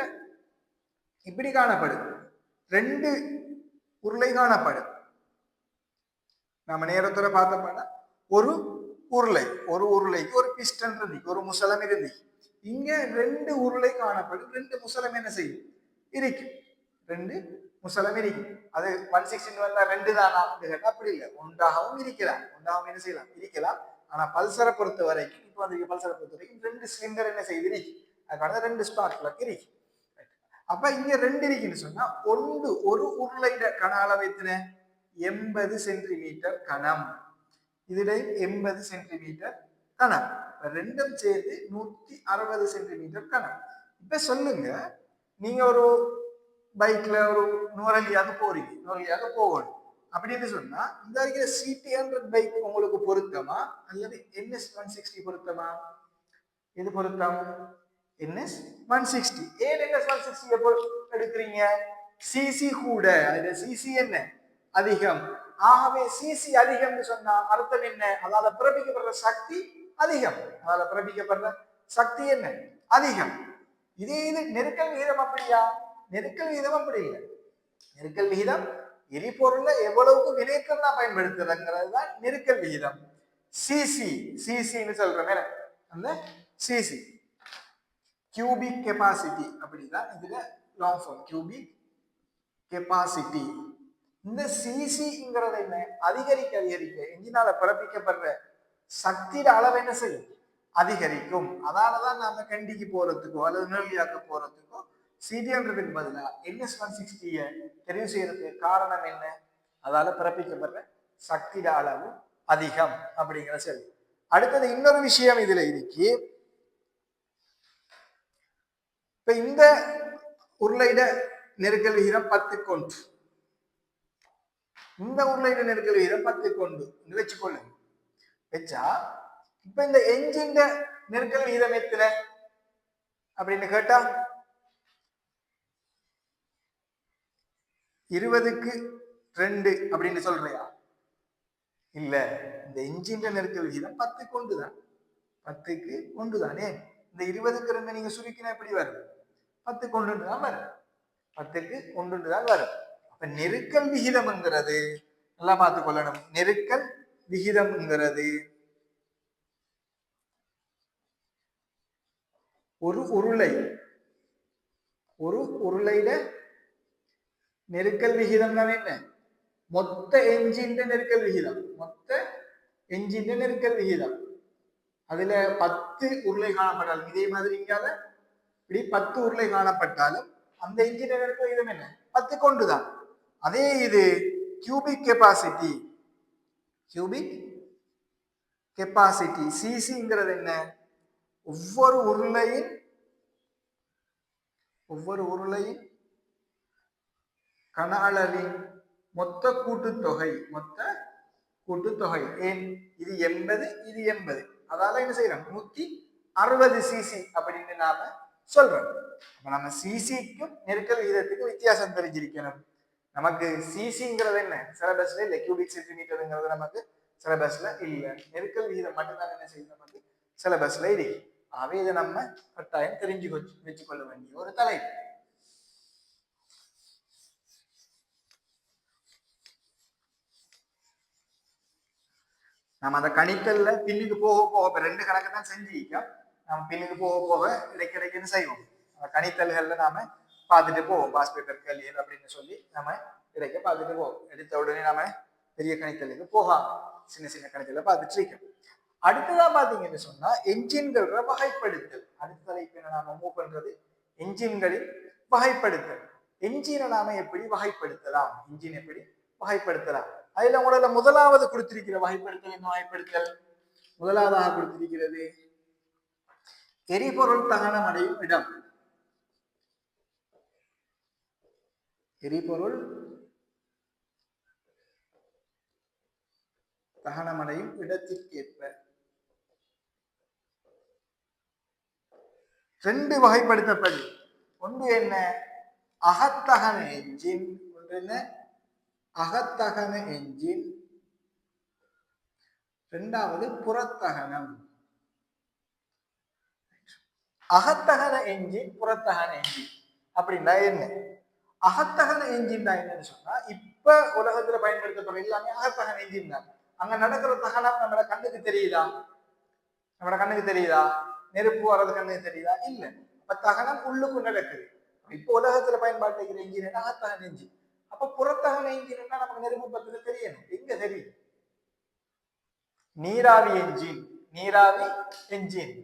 Speaker 1: இப்படி காணப்படும், 2 உருளை காணப்படும். நம்ம நேரத்துல பார்த்தோம்னா ஒரு உருளைக்கு ஒரு பிஸ்டன் இருந்து, ஒரு முசலம் இருந்து, இங்க 2 உருளை காணப்படும். 2 முசலம் என்ன செய்யும்? இருக்கும். 2 முசலம் இருக்கும். அது 160 வந்தா 2 தானா? அப்படி இல்லை, ஒன்றாகவும் இருக்கலாம், ஒன்றாகவும் என்ன செய்யலாம்? இருக்கலாம். ஆனா பல்சரை பொறுத்த வரைக்கும், இப்போ வந்து பல்சரை பொறுத்த வரைக்கும் 2 சிலிண்டர் என்ன செய்யுது? இருக்கு. அதுக்கான 2 ஸ்பார்க் பிளக் இருக்கு. அப்ப இங்க 2 இருக்குன்னு சொன்னா ஒரு உருளையிட கன அளவு எத்தனை? 80 சென்டிமீட்டர் கனம். இதுல 80 சென்டிமீட்டர் கனம். ரெண்டும் சேர்த்து 160 சென்டிமீட்டர் கனம். இப்ப சொல்லுங்க, நீங்க ஒரு பைக்ல ஒரு நுரலியாக போறீங்க, நுரலியாக போகணும் அப்படின்னு சொன்னா இந்த இருக்கிற சிடி 100 பைக் உங்களுக்கு பொருத்தமா அல்லது என்எஸ் 160 பொருத்தமா? எது பொருத்தம்? என்எஸ் 160. ஏன் என்எஸ் 160 எடுக்கிறீங்க? சிசி கூட, அதுல சிசி என்ன? அதிகம். ஆகவே சிசி அதிகம்னு சொன்னா அர்த்தம் என்ன? அதால பிறப்பிக்கப்படுற சக்தி அதிகம். அதால பிறப்பிக்கப்படுற சக்தி என்ன? அதிகம். இதே இது நெருக்கல் விகிதம் அப்படியா? நெருக்கல் விகிதம் அப்படி இல்லை. நெருக்கல் விகிதம் எரிபொருள்ல எவ்வளவுக்கு வினைத்திறனா பயன்படுத்துறதுங்கிறது தான் நெருக்கல் விகிதம். சிசின்னு சொல்றேன், அந்த சிசி கியூபிக் கெப்பாசிட்டி அப்படிதான் இதுல லாங் ஃபார்ம், கியூபிக் கெப்பாசிட்டி. இந்த சிசிங்கிறது என்ன? அதிகரிக்க அதிகரிக்க என்ஜினால பிறப்பிக்கப்படுற சக்தியோட அளவு என்ன செய்யும்? அதிகரிக்கும். அதனாலதான் நாம கண்டிக்கு போறதுக்கோ அல்லது நெல்லியாக்க போறதுக்கோ சிடி100க்கு பதிலா என்எஸ் 160 தெரிவு செய்யறதுக்கு காரணம் என்ன? அதால பிறப்பிக்கப்படுற சக்தியோட அளவு அதிகம் அப்படிங்கிற சரி. அடுத்தது இன்னொரு விஷயம் இதுல இருக்கு. இப்ப இந்த உருளையிட நெருக்கல் விகிதம் 10 இந்த உருளையிட நெருக்கல் விகிதம் 10 வச்சுக்கொள்ளுங்க. வச்சா இப்ப இந்த என்ஜின் நெருக்கல் விகிதம் எத்தனை அப்படின்னு கேட்டா 20:2 அப்படின்னு சொல்றியா? இல்ல, இந்த என்ஜின் நெருக்கல் விகிதம் 10 தான். 10 தானே. இந்த 20:2 நீங்க சுருக்கினா எப்படி வரும்? 10 தான் வரும். 10 தான் வரும். அப்ப நெருக்கல் விகிதம்ங்கிறது நல்லா பார்த்து கொள்ளணும். நெருக்கல் விகிதம்ங்கிறது ஒரு உருளையில நெருக்கல் விகிதம் தான் என்ன? மொத்த என்ஜின் நெருக்கல் விகிதம். மொத்த என்ஜின் நெருக்கல் விகிதம். அதுல 10 உருளை காணப்பட்டாலும், இதே மாதிரி இங்கால இப்படி 10 உருளை காணப்பட்டாலும் அந்த என்ஜின் நெருக்கல் விகிதம் என்ன? 10 தான். அதே இது கியூபிக் கெப்பாசிட்டி சிசிங்கிறது என்ன? ஒவ்வொரு உருளையின் ஒவ்வொரு உருளையின் கன அளவின் மொத்த கூட்டுத்தொகை ஏன் இது 80 இது 80, அதால என்ன செய்யறோம் 160 சிசி அப்படின்னு நாம சொல்றோம். அப்ப நம்ம சிசிக்கும் நெருக்கல் விகிதத்துக்கும் வித்தியாசம் தெரிஞ்சிருக்கணும். நமக்கு சிசிங்கிறது என்ன சிலபஸ்ல இல்ல, கியூபிக் சென்டிமீட்டருங்கிறது நமக்கு சிலபஸ்ல இல்ல, நெருக்கல் விகிதம் மட்டும்தான் என்ன செய்யும் நமக்கு சிலபஸ்ல இருக்கு. ஆகவே இதை நம்ம கட்டாயம் தெரிஞ்சு வச்சுக்கொள்ள வேண்டிய ஒரு தலைப்பு. நம்ம அந்த கணித்தல்ல பின்னுக்கு போக போக இப்ப 2 கணக்கு தான் செஞ்சிருக்கோம். நம்ம பின்னுக்கு போக போக இடைக்கிடைக்குன்னு செய்வோம். கணித்தல்கள்ல நாம பார்த்துட்டு போவோம். பாஸ் பேப்பர் கேள்விகள் அப்படின்னு சொல்லி நம்ம இடைக்க பார்த்துட்டு போவோம். எடுத்த உடனே நாம பெரிய கணித்தலுக்கு போகாம சின்ன சின்ன கணித்தல பார்த்துட்டு இருக்கோம். அடுத்ததான் பாத்தீங்கன்னு சொன்னா என்ஜின்கள் வகைப்படுத்தல். அடுத்த தலைப்பு நாம மூவ் பண்றது என்ஜின்களில் வகைப்படுத்தல். என்ஜினை நாம எப்படி வகைப்படுத்தலாம், என்ஜின் எப்படி வகைப்படுத்தலாம். அதுல உங்களோட முதலாவது கொடுத்திருக்கிற வகைப்படுத்தல் என்ன வகைப்படுத்தல்? முதலாவதாக கொடுத்திருக்கிறது எரிபொருள் தகனம் அடையும் இடம். எரிபொருள் தகனமடையும் இடத்திற்கேற்ப. 2 வகைப்படுத்தப்படும். ஒன்று என்ன அகத்தகன என்ஜின், ஒன்று என்ன அகத்தகன என்ஜின், இரண்டாவது புறத்தகனம். அகத்தகன என்ஜின் புறத்தகன என்ஜின் அப்படின்னா என்ன? அகத்தகன என்ஜின் தான் என்னன்னு சொன்னா இப்ப உலகத்துல பயன்படுத்தப்படுற எல்லாமே அகத்தகன என்ஜின் தான். அங்க நடக்கிற தகனம் நம்மளோட கண்ணுக்கு தெரியுதா? நம்மளோட கண்ணுக்கு தெரியுதா? நெருப்பு வர்றது கண்ணுக்கு தெரியுதா? இல்ல. அப்ப தகனம் உள்ளுக்கு நடக்குது. இப்ப உலகத்துல பயன்பாட்டு என்ஜின் அகத்தகன என்ஜின். அப்ப புறத்தகன என்ஜின் நமக்கு நெருப்பு பத்துல தெரியணும். எங்க தெரியும்? நீராவி என்ஜின். நீராவி என்ஜின்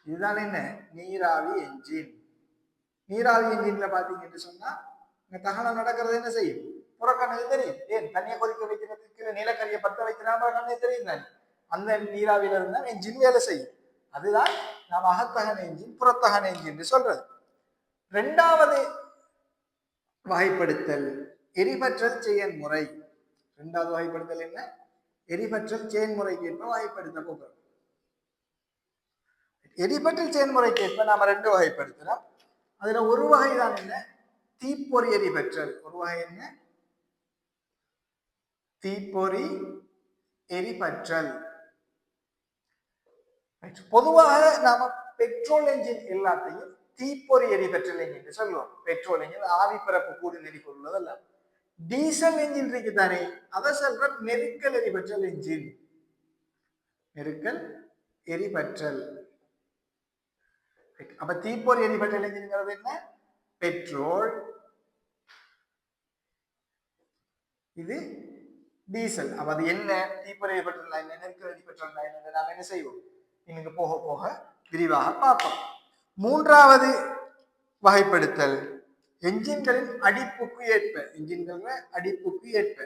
Speaker 1: இதுதான் என்ன நீராவி என்ஜின். நீராவி என்ஜின்ல பாத்தீங்கன்னு சொன்னா தகனம் நடக்கிறது என்ன செய்யும்? புறக்கண்ணுக்கு தெரியும். ஏன் தண்ணியை கொதிக்க வைக்கிறதுக்கு நிலக்கரியை பத்த வைக்கிறாங்க கண்ணுக்கு தெரியும் தானே. அந்த நீராவியில இருந்தா என்ஜின் வேலை செய்யும். அதுதான் நாம் அகத்தகன என்ஜின் புறத்தகன என்ஜின் சொல்றது. 2வது வகைப்படுத்தல் எரிபற்றல் செயல்முறை. 2வது வகைப்படுத்தல் என்ன? எரிபற்றல் செயல்முறைக்கு ஏற்ப வகைப்படுத்த போகிறோம். எரிபற்றல் செயல்முறைக்கு ஏற்ப நாம 2 வகைப்படுத்தலாம். அதுல ஒரு வகைதான் என்ன தீப்பொறி எரிபற்றல். ஒரு வகை என்ன தீப்பொறி எரிபற்றல். பொதுவாக நாம பெட்ரோல் என்ஜின் எல்லாத்தையும் தீப்பொறி எரிபற்றல் என்ஜின் சொல்லுவோம். பெட்ரோல் என்ஜின் ஆவி பரப்பு கூடு நெறிக்கொள்வதல்ல. டீசல் என்ஜின் இருக்கு தானே, அதை சொல்ற நெருக்கல் எரிபற்றல் என்ஜின். நெருக்கல் எரிபற்றல். அப்ப தீப்பொறி எரிபற்றல் என்ஜின்ங்கிறது என்ன? பெட்ரோல், இது டீசல். அப்ப அது என்ன தீப்பொறி எரிபற்றல் என்ன நெருக்கல் எரிபற்றல் என்ன நாம என்ன செய்வோம் இன்னைக்கு போக போக விரிவாக பார்ப்போம். 3வது வகைப்படுத்தல் என்ஜின்களின் அடிப்புக்கு ஏற்ப. என்ஜின்கள் அடிப்புக்கு ஏற்ப.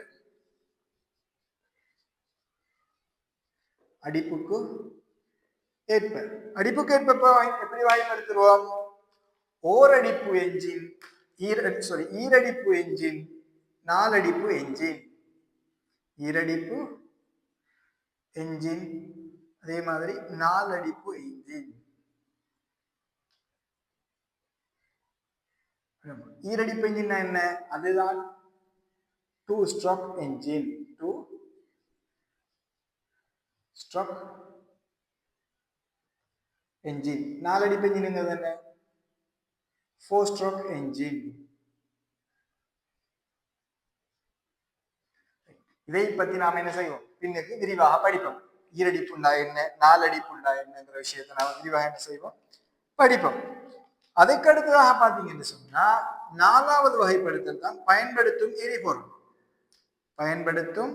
Speaker 1: அடிப்புக்கு ஏற்ப. அடிப்புக்கு ஏற்ப எப்படி வகைப்படுத்துவோம்? ஓரடிப்பு என்ஜின், ஈரடிப்பு என்ஜின், நாலடிப்பு என்ஜின். ஈரடிப்பு என்ஜின் அதே மாதிரி நாலடிப்பு என்ஜின். ஈரடிப்பு என்ஜின் என்ன? அதுதான் 2 stroke என்ஜின். 2 stroke engine. நாலடிப்பு என்ஜின்ங்கிறது என்ன? 4 stroke என்ஜின். இதை பத்தி நாம என்ன செய்வோம் பின்னுக்கு விரிவாக படிப்போம். ஈரடிப்புண்டா என்ன, நாலடிப்புண்டா என்னங்கிற விஷயத்தை நாம விரிவாக என்ன செய்வோம் படிப்போம். அதுக்கு அடுத்ததாக பாத்தீங்கன்னு சொன்னா 4வது வகைப்படுத்தல் தான் பயன்படுத்தும் எரிபொருள். பயன்படுத்தும்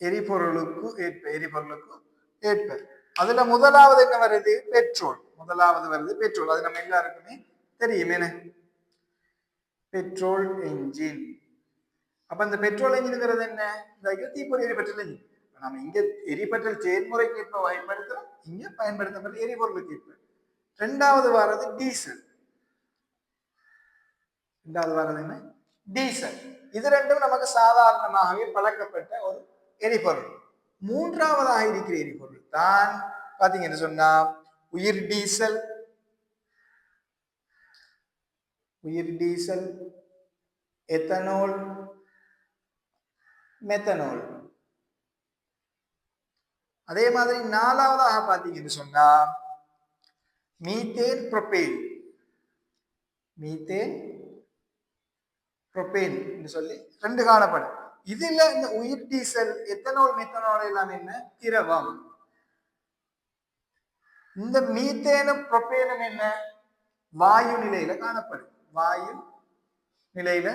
Speaker 1: எரிபொருளுக்கு ஏற்ப. எரிபொருளுக்கு ஏற்ப. அதுல முதலாவது என்ன வருது? பெட்ரோல். முதலாவது வருது பெட்ரோல். அது நம்ம எல்லாருக்குமே தெரியும் என்ன பெட்ரோல் என்ஜின். அப்ப இந்த பெட்ரோல் என்ஜின்ங்கிறது என்ன? இந்த தீப்பொறி எரிபற்றல் என்ஜின். நம்ம இங்க எரிபற்றல் செயல்முறைக்கு ஏற்ப வகைப்படுத்துறோம், இங்க பயன்படுத்தப்பட்ட எரிபொருளுக்கு ஏற்ப. 2வது வர்றது டீசல். ரெண்டாவது வர்றது என்ன? டீசல். இது ரெண்டும் நமக்கு சாதாரணமாகவே பழக்கப்பட்ட ஒரு எரிபொருள். மூன்றாவதாக இருக்கிற எரிபொருள் தான் பாத்தீங்கன்னு சொன்னா உயிர் டீசல். உயிர் டீசல், எத்தனால், மெத்தனால். அதே மாதிரி நாலாவதாக பாத்தீங்கன்னு சொன்னா மீத்தேன், புரோபேன். மீத்தேன், புரோபேன் என்று சொல்லி ரெண்டு காணப்படும். இதுல இந்த உயிர் டீசல், எத்தனால், மெத்தனால் எல்லாம் என்ன? திரவம். இந்த மீத்தேனும் புரோபேனும் என்ன? வாயு நிலையில காணப்படும். வாயு நிலையில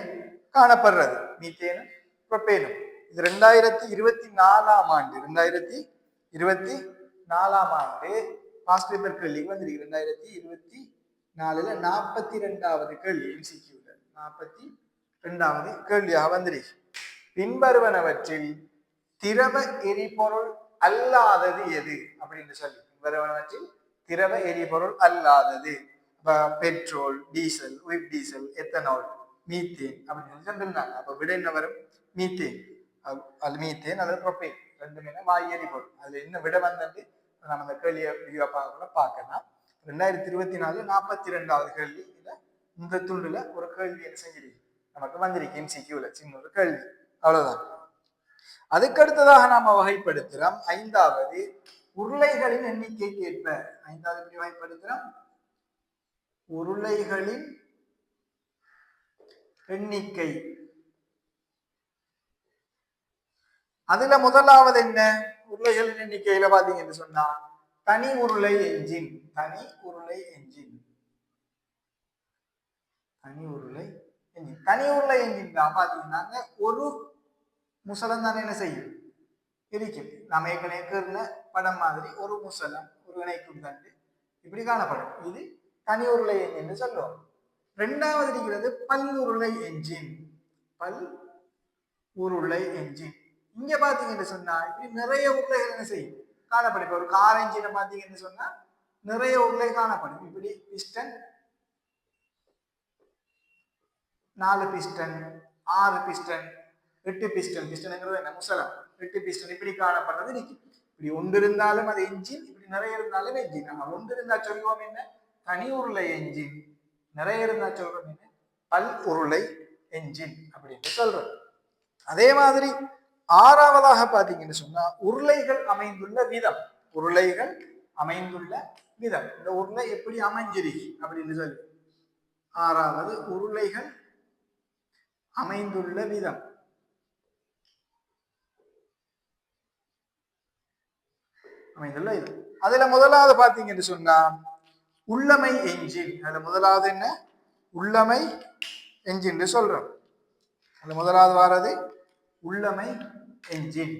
Speaker 1: காணப்படுறது மீத்தேனும் புரோபேனும். இது 2024 ஆண்டு, 2024 பாஸ்ட் பேப்பர் கேள்விக்கு வந்திருக்கு. 2024 42வது கேள்வி MCQல 42வது கேள்வியாக வந்திருக்கு. பின்வருவனவற்றில் திரவ எரிபொருள் அல்லாதது எது அப்படின்னு சொல்லி, பின்வருவனவற்றில் திரவ எரிபொருள் அல்லாதது பெட்ரோல், டீசல், உயிர் டீசல், எத்தனால், மீத்தேன் அப்படின்னு சொல்லியிருந்தாங்க. அப்ப விட என்ன வரும்? மீத்தேன். அது மீத்தேன் அல்லது புரோபேன் ரெண்டுமே வாயு எரிபொருள். அதுல என்ன விட வந்து நம்ம அந்த கேள்வியை பார்க்கலாம். 2024 42வது கேள்வி. இந்த துண்டுல ஒரு கேள்வி என்ன செஞ்சிருக்கு நமக்கு வந்திருக்கு MCQல, சின்ன ஒரு கேள்வி, அவ்வளவுதான். அதுக்கடுத்ததாக நாம வகைப்படுத்துறோம் 5வது உருளைகளின் எண்ணிக்கைக்கு ஏற்ப. 5வது எப்படி வகைப்படுத்துறோம்? உருளைகளின் எண்ணிக்கை. அதுல முதலாவது என்ன? உருளைகளின் எண்ணிக்கையில பாத்தீங்கன்னு சொன்னா தனி உருளை என்ஜின். தனி உருளை என்ஜின். தனி உருளை என்ஜின். தனி உருளை என்ஜின் தான் பாத்தீங்கன்னா ஒரு முசலம் தானே என்ன செய்யும்? இருக்கும். நம்ம ஏற்கனவே கேட்ட படம் மாதிரி ஒரு முசலம், ஒரு இணைக்கும் தண்டு இப்படி காணப்படும். இது தனி உருளை என்ஜின் சொல்லுவோம். ரெண்டாவது இருக்கிறது பல் உருளை என்ஜின். பல் உருளை என்ஜின். இங்க பாத்தீங்கன்னு சொன்னா இப்படி நிறைய உருளைகள் என்ன செய்யும்? காணப்படும். இப்ப ஒரு கார் என்ஜினை பாத்தீங்கன்னு சொன்னா நிறைய உருளை காணப்படும். இப்படி பிஸ்டன், 4 பிஸ்டன், 6 பிஸ்டன், 8 பிஸ்டன். பிஸ்டன்ங்கிறது என்ன? முசலம். 8 பிஸ்டன் இப்படி காணப்படுறது இருக்கு. இப்படி ஒன்று இருந்தாலும் அது என்ஜின், இப்படி நிறைய இருந்தாலும் என்ஜின். ஒன்று இருந்தா சொல்லுவோம் என்ன? தனி உருளை என்ஜின். நிறைய இருந்தா சொல்றோம் என்ன? பல் உருளை என்ஜின் அப்படின்னு சொல்றோம். அதே மாதிரி 6வதாக பாத்தீங்கன்னு சொன்னா உருளைகள் அமைந்துள்ள விதம். உருளைகள் அமைந்துள்ள விதம். இந்த உருளை எப்படி அமைஞ்சிருக்கு அப்படின்னு சொல்லி 6வது உருளைகள் அமைந்துள்ள விதம். அமைந்துள்ள இது. அதுல முதலாவது பாத்தீங்கன்னு சொன்னா உள்ளமை என்ஜின். அதுல முதலாவது என்ன? உள்ளமை என்ஜின் சொல்றோம். அதுல முதலாவது வாரது உள்ளமை என்ஜின்.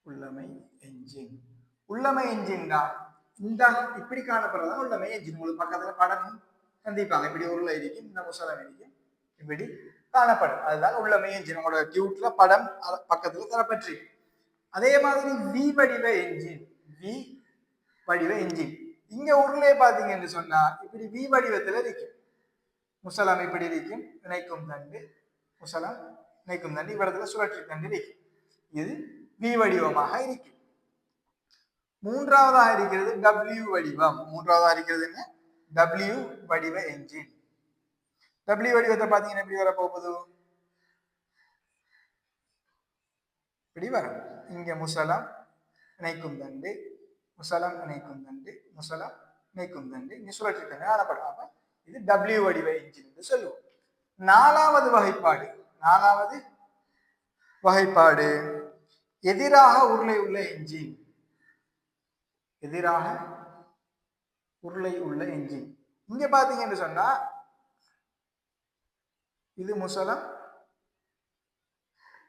Speaker 1: உள்ளமை என்ஜின். உள்ளமை என்ஜின் தான் இந்த இப்படி காணப்படுறதா உள்ளமை என்ஜின். உங்களுக்கு பக்கத்துல படம் கண்டிப்பாங்க. இப்படி உருளை இருக்கும், இந்த முசலம் இருக்கும், இப்படி காணப்படும். அதுதான் உள்ளமை என்ஜின். உங்களோட டியூட்ல படம் பக்கத்துல தரப்பற்றி. அதே மாதிரி வி வடிவ என்ஜின். வி வடிவ என்ஜின். இங்க உருளையை பாத்தீங்கன்னு சொன்னா இப்படி வி வடிவத்துல இருக்கும். முசலம் இப்படி இருக்கும், இணைக்கும் தண்டு, முசலம் இணைக்கும் தண்டு, இவ்விடத்துல சுழற்சி தண்டு இருக்கும். இது வி வடிவமாக இருக்கு. மூன்றாவதாக இருக்கிறது W வடிவம். மூன்றாவதாக இருக்கிறது என்ன? W வடிவ என்ஜின். W வடிவத்தை பாத்தீங்கன்னா எப்படி வர போகுது? இப்படி வரும். இங்க முசலம் இணைக்கும் தண்டு, முசலம் இணைக்கும் தண்டு, முசலம் இணைக்கும் தண்டு, இங்க சுழற்சி தண்டு காணப்படாம இது W வடிவ என்ஜின் என்று சொல்லுவோம். 4வது வகைப்பாடு. 4வது வகைப்பாடு எதிராக உருளை உள்ள என்ஜின். எதிராக உருளை உள்ள என்ஜின். இங்க பாத்தீங்கன்னு சொன்னா இது முசலம்,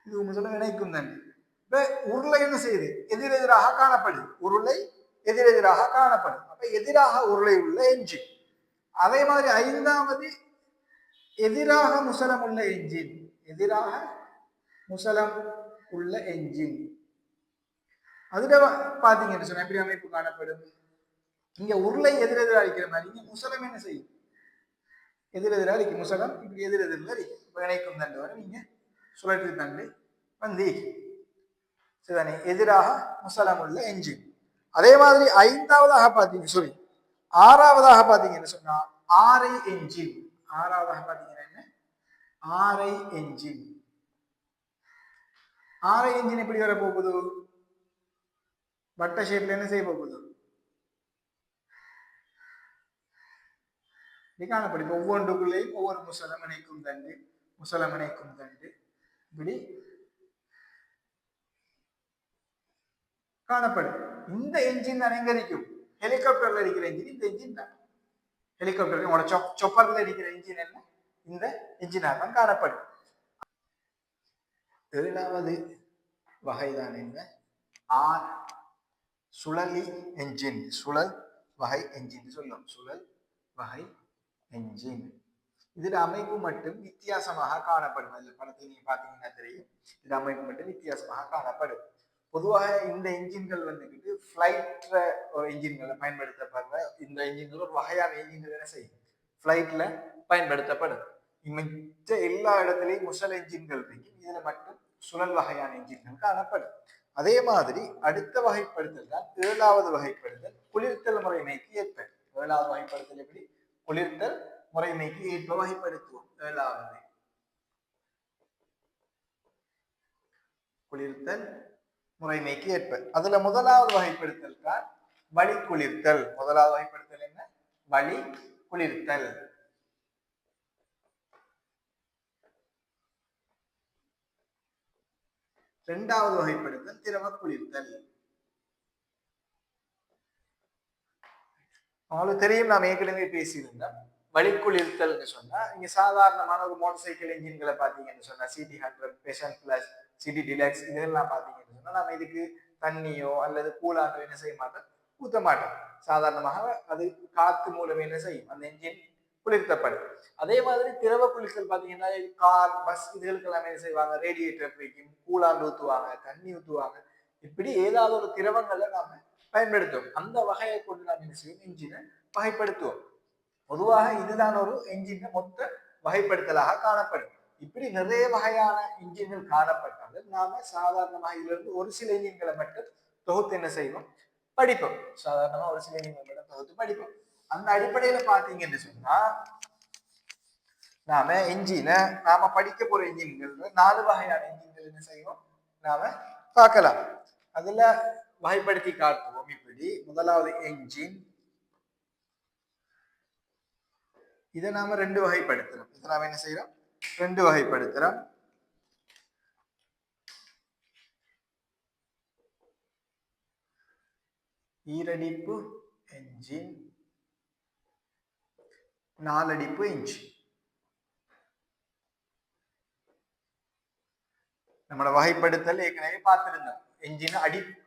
Speaker 1: இது முசலம் இணைக்கும் தண்டு. இப்ப உருளை என்ன செய்யுது? எதிரெதிராக காணப்படுது. உருளை எதிரெதிராக காணப்படுது. அப்ப எதிராக உருளை உள்ள என்ஜின். அதே மாதிரி 5வது எதிராக முசலம் உள்ள என்ஜின். எதிராக முசலம் உள்ள என்ஜின். அதுல பாத்தீங்கன்னு சொன்னா எப்படி அமைப்பு காணப்படும்? இங்க உருளை எதிரெதிராக அடிக்கிற மாதிரி இங்க முசலம் என்ன செய்யும்? எதிரெதிராக அடிக்கும். முசலம் இப்படி எதிரெதிரில் அடிக்கும். இப்ப இணைக்கும் தண்டு வரை நீங்க சுழற்சி தண்டு வந்து சரிதானே? எதிராக முசலம் உள்ள என்ஜின். அதே மாதிரி ஐந்தாவதாக பாத்தீங்க, சாரி ஆறாவதாக பாத்தீங்கன்னு சொன்னா ஆரை என்ஜின். ஆறாவதாக பாத்தீங்கன்னா என்ன? ஆரை என்ஜின். ஆரை என்ஜின் எப்படி வர போகுது? வட்ட ஷேப்ல என்ன செய்ய போகுது? காணப்படும். ஒவ்வொன்றுக்குள்ளேயும் ஒவ்வொரு முசலம் இணைக்கும் தண்டு, முசலம் இணைக்கும் தண்டு இப்படி காணப்படும். இந்த என்ஜின் தான் எங்க இருக்கும்? ஹெலிகாப்டர்ல இருக்கிற என்ஜின் இந்த என்ஜின் தான். ஹெலிகாப்டர் உங்களோட சொப்பர்ல இருக்கிற என்ஜின் என்ன? இந்த என்ஜினா தான் காணப்படும். ஏழாவது வகைதான் என்ன? ஆர் சுழலி என்ஜின். சுழல் வகை என்ஜின் சொல்லும். சுழல் வகை என்ஜின். இதுல அமைப்பு மட்டும் வித்தியாசமாக காணப்படும். அதுல படத்தை நீங்க பாத்தீங்கன்னா தெரியும். இது அமைப்பு மட்டும் வித்தியாசமாக காணப்படும். பொதுவாக இந்த என்ஜின்கள் வந்துக்கிட்டு ஃபிளைட்ல ஒரு என்ஜின்களை பயன்படுத்தப்படுற இந்த என்ஜின்கள் ஒரு வகையான என்ஜின்கள் என்ன செய்யும்? ஃபிளைட்ல பயன்படுத்தப்படும். மிச்ச எல்லா இடத்துலையும் முசல் என்ஜின்கள் இருக்கும். இதுல மட்டும் சுழல் வகையான என்ஜின்கள் காணப்படும். அதே மாதிரி அடுத்த வகைப்படுத்தல் தான் ஏழாவது வகைப்படுத்தல், குளிர்த்தல் முறைமைக்கு ஏற்ப. ஏழாவது வகைப்படுத்தல் எப்படி? குளிர்த்தல் முறைமைக்கு ஏற்ப வகைப்படுத்துவோம். ஏழாவது குளிர்த்தல் முறைமைக்கு ஏற்ப. அதுல முதலாவது வகைப்படுத்தல் தான் வழி குளிர்த்தல். முதலாவது வகைப்படுத்தல் என்ன? வழி குளிர்த்தல். இரண்டாவது வகைப்படுத்தல் திரவ குளிர்த்தல். அவங்களுக்கு தெரியும், நாம் ஏற்கனவே பேசியிருந்தோம். வழிக்குளிர்த்தல் சொன்னா இங்க சாதாரணமான ஒரு மோட்டார் சைக்கிள் என்ஜின்களை பாத்தீங்கன்னு சொன்னா CD100, fashion plus, CD deluxe இதெல்லாம் பாத்தீங்கன்னு சொன்னா நம்ம இதுக்கு தண்ணியோ அல்லது கூலாண்டோ என்ன செய்ய மாட்டோம், ஊத்த மாட்டோம். சாதாரணமாக அது காத்து மூலம் என்ன செய்யும், அந்த என்ஜின் குளிர்த்தப்படும். அதே மாதிரி திரவ குளிர்த்தல் பாத்தீங்கன்னா கார், பஸ் இதுகளுக்கு எல்லாமே என்ன செய்வாங்க, ரேடியேட்டர் வைக்கும், கூலாண்டு ஊத்துவாங்க, தண்ணி ஊத்துவாங்க. இப்படி ஏதாவது ஒரு திரவங்களை நாம பயன்படுத்துவோம். அந்த வகையை கொண்டு நாம் என்ன செய்வோம், என்ஜினை வகைப்படுத்துவோம். பொதுவாக இதுதான் ஒரு என்ஜின் மொத்த வகைப்படுத்தலாக காணப்படும். இப்படி நிறைய வகையான என்ஜின்கள் காணப்பட்டாலும் நாம சாதாரணமாக இதுல இருந்து ஒரு சில என்ஜின்களை மட்டும் தொகுத்து என்ன செய்வோம், படிப்போம். சாதாரணமா ஒரு சில என்ஜின்களை மட்டும் தொகுத்து படிப்போம். அந்த அடிப்படையில பாத்தீங்கன்னு சொன்னா நாம என்ஜினை நாம படிக்க போற என்ஜின்கள் 4 வகையான என்ஜின்கள் என்ன செய்வோம் நாம பார்க்கலாம். அதுல வகைப்படுத்தி காட்டுவோம். இப்படி முதலாவது என்ஜின், இதை நாம 2 வகைப்படுத்துறோம். இதை நாம என்ன செய்யறோம், 2 வகைப்படுத்துறோம். ஈரடிப்பு என்ஜின், நாலடிப்பு என்ஜின். நம்மளோட வகைப்படுத்தல் ஏற்கனவே பார்த்திருந்தோம். என்ஜின்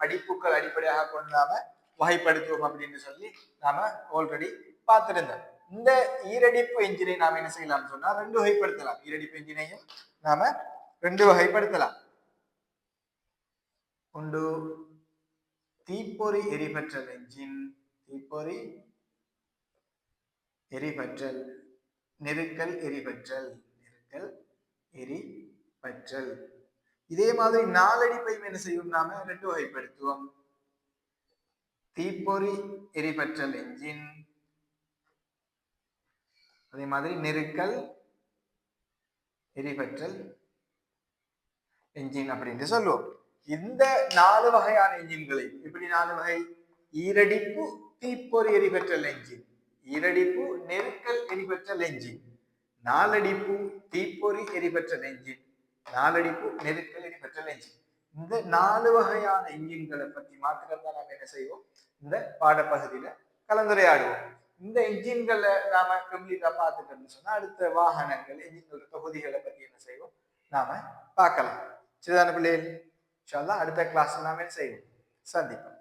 Speaker 1: அடிப்புக்கள் அடிப்படையாக கொண்டு நாம வகைப்படுத்துவோம் அப்படின்னு சொல்லி நாம ஆல்ரெடி பார்த்திருந்தோம். இந்த ஈரடிப்பு என்ஜினை நாம என்ன செய்யலாம் சொன்னா 2 வகைப்படுத்தலாம். ஈரடிப்பு என்ஜினையும் நாம 2 வகைப்படுத்தலாம். ஒன்று தீப்பொறி எரிபற்றல் என்ஜின், தீப்பொறி எரிபற்றல், நெருக்கல் எரிபற்றல், நெருக்கல் எரிபற்றல். இதே மாதிரி நாலடிப்பையும் என்ன செய்யும், நாம 2 வகைப்படுத்துவோம். தீப்பொறி எரிபற்றல் என்ஜின், அதே மாதிரி நெருக்கல் எரிபற்றல் என்ஜின் அப்படின்னு சொல்லுவோம். இந்த 4 வகையான என்ஜின்களை இப்படி 4 வகை: ஈரடிப்பு தீப்பொறி எரிபற்றல் என்ஜின், ஈரடிப்பு நெருக்கல் எரிபற்றல் என்ஜின், நாலடிப்பு தீப்பொறி எரிபற்றல் என்ஜின், நாலடிப்பு நெருக்கல் எரிபற்றல் என்ஜின். இந்த 4 வகையான என்ஜின்களை பற்றி மாத்திரம் தான் நாம என்ன செய்வோம், இந்த பாடப்பகுதியில கலந்துரையாடுவோம். இந்த என்ஜின்களை நாம கம்ப்ளீட்டா பார்த்துட்டோம்னு சொன்னா அடுத்த வாகனங்கள் என்ஜின்களோட தொகுதிகளை பற்றி என்ன செய்வோம் நாம பார்க்கலாம். சரிதான பிள்ளைகள்? இன்ஷா அல்லாஹ் அடுத்த கிளாஸ் நாம என்ன செய்வோம், சந்திப்போம்.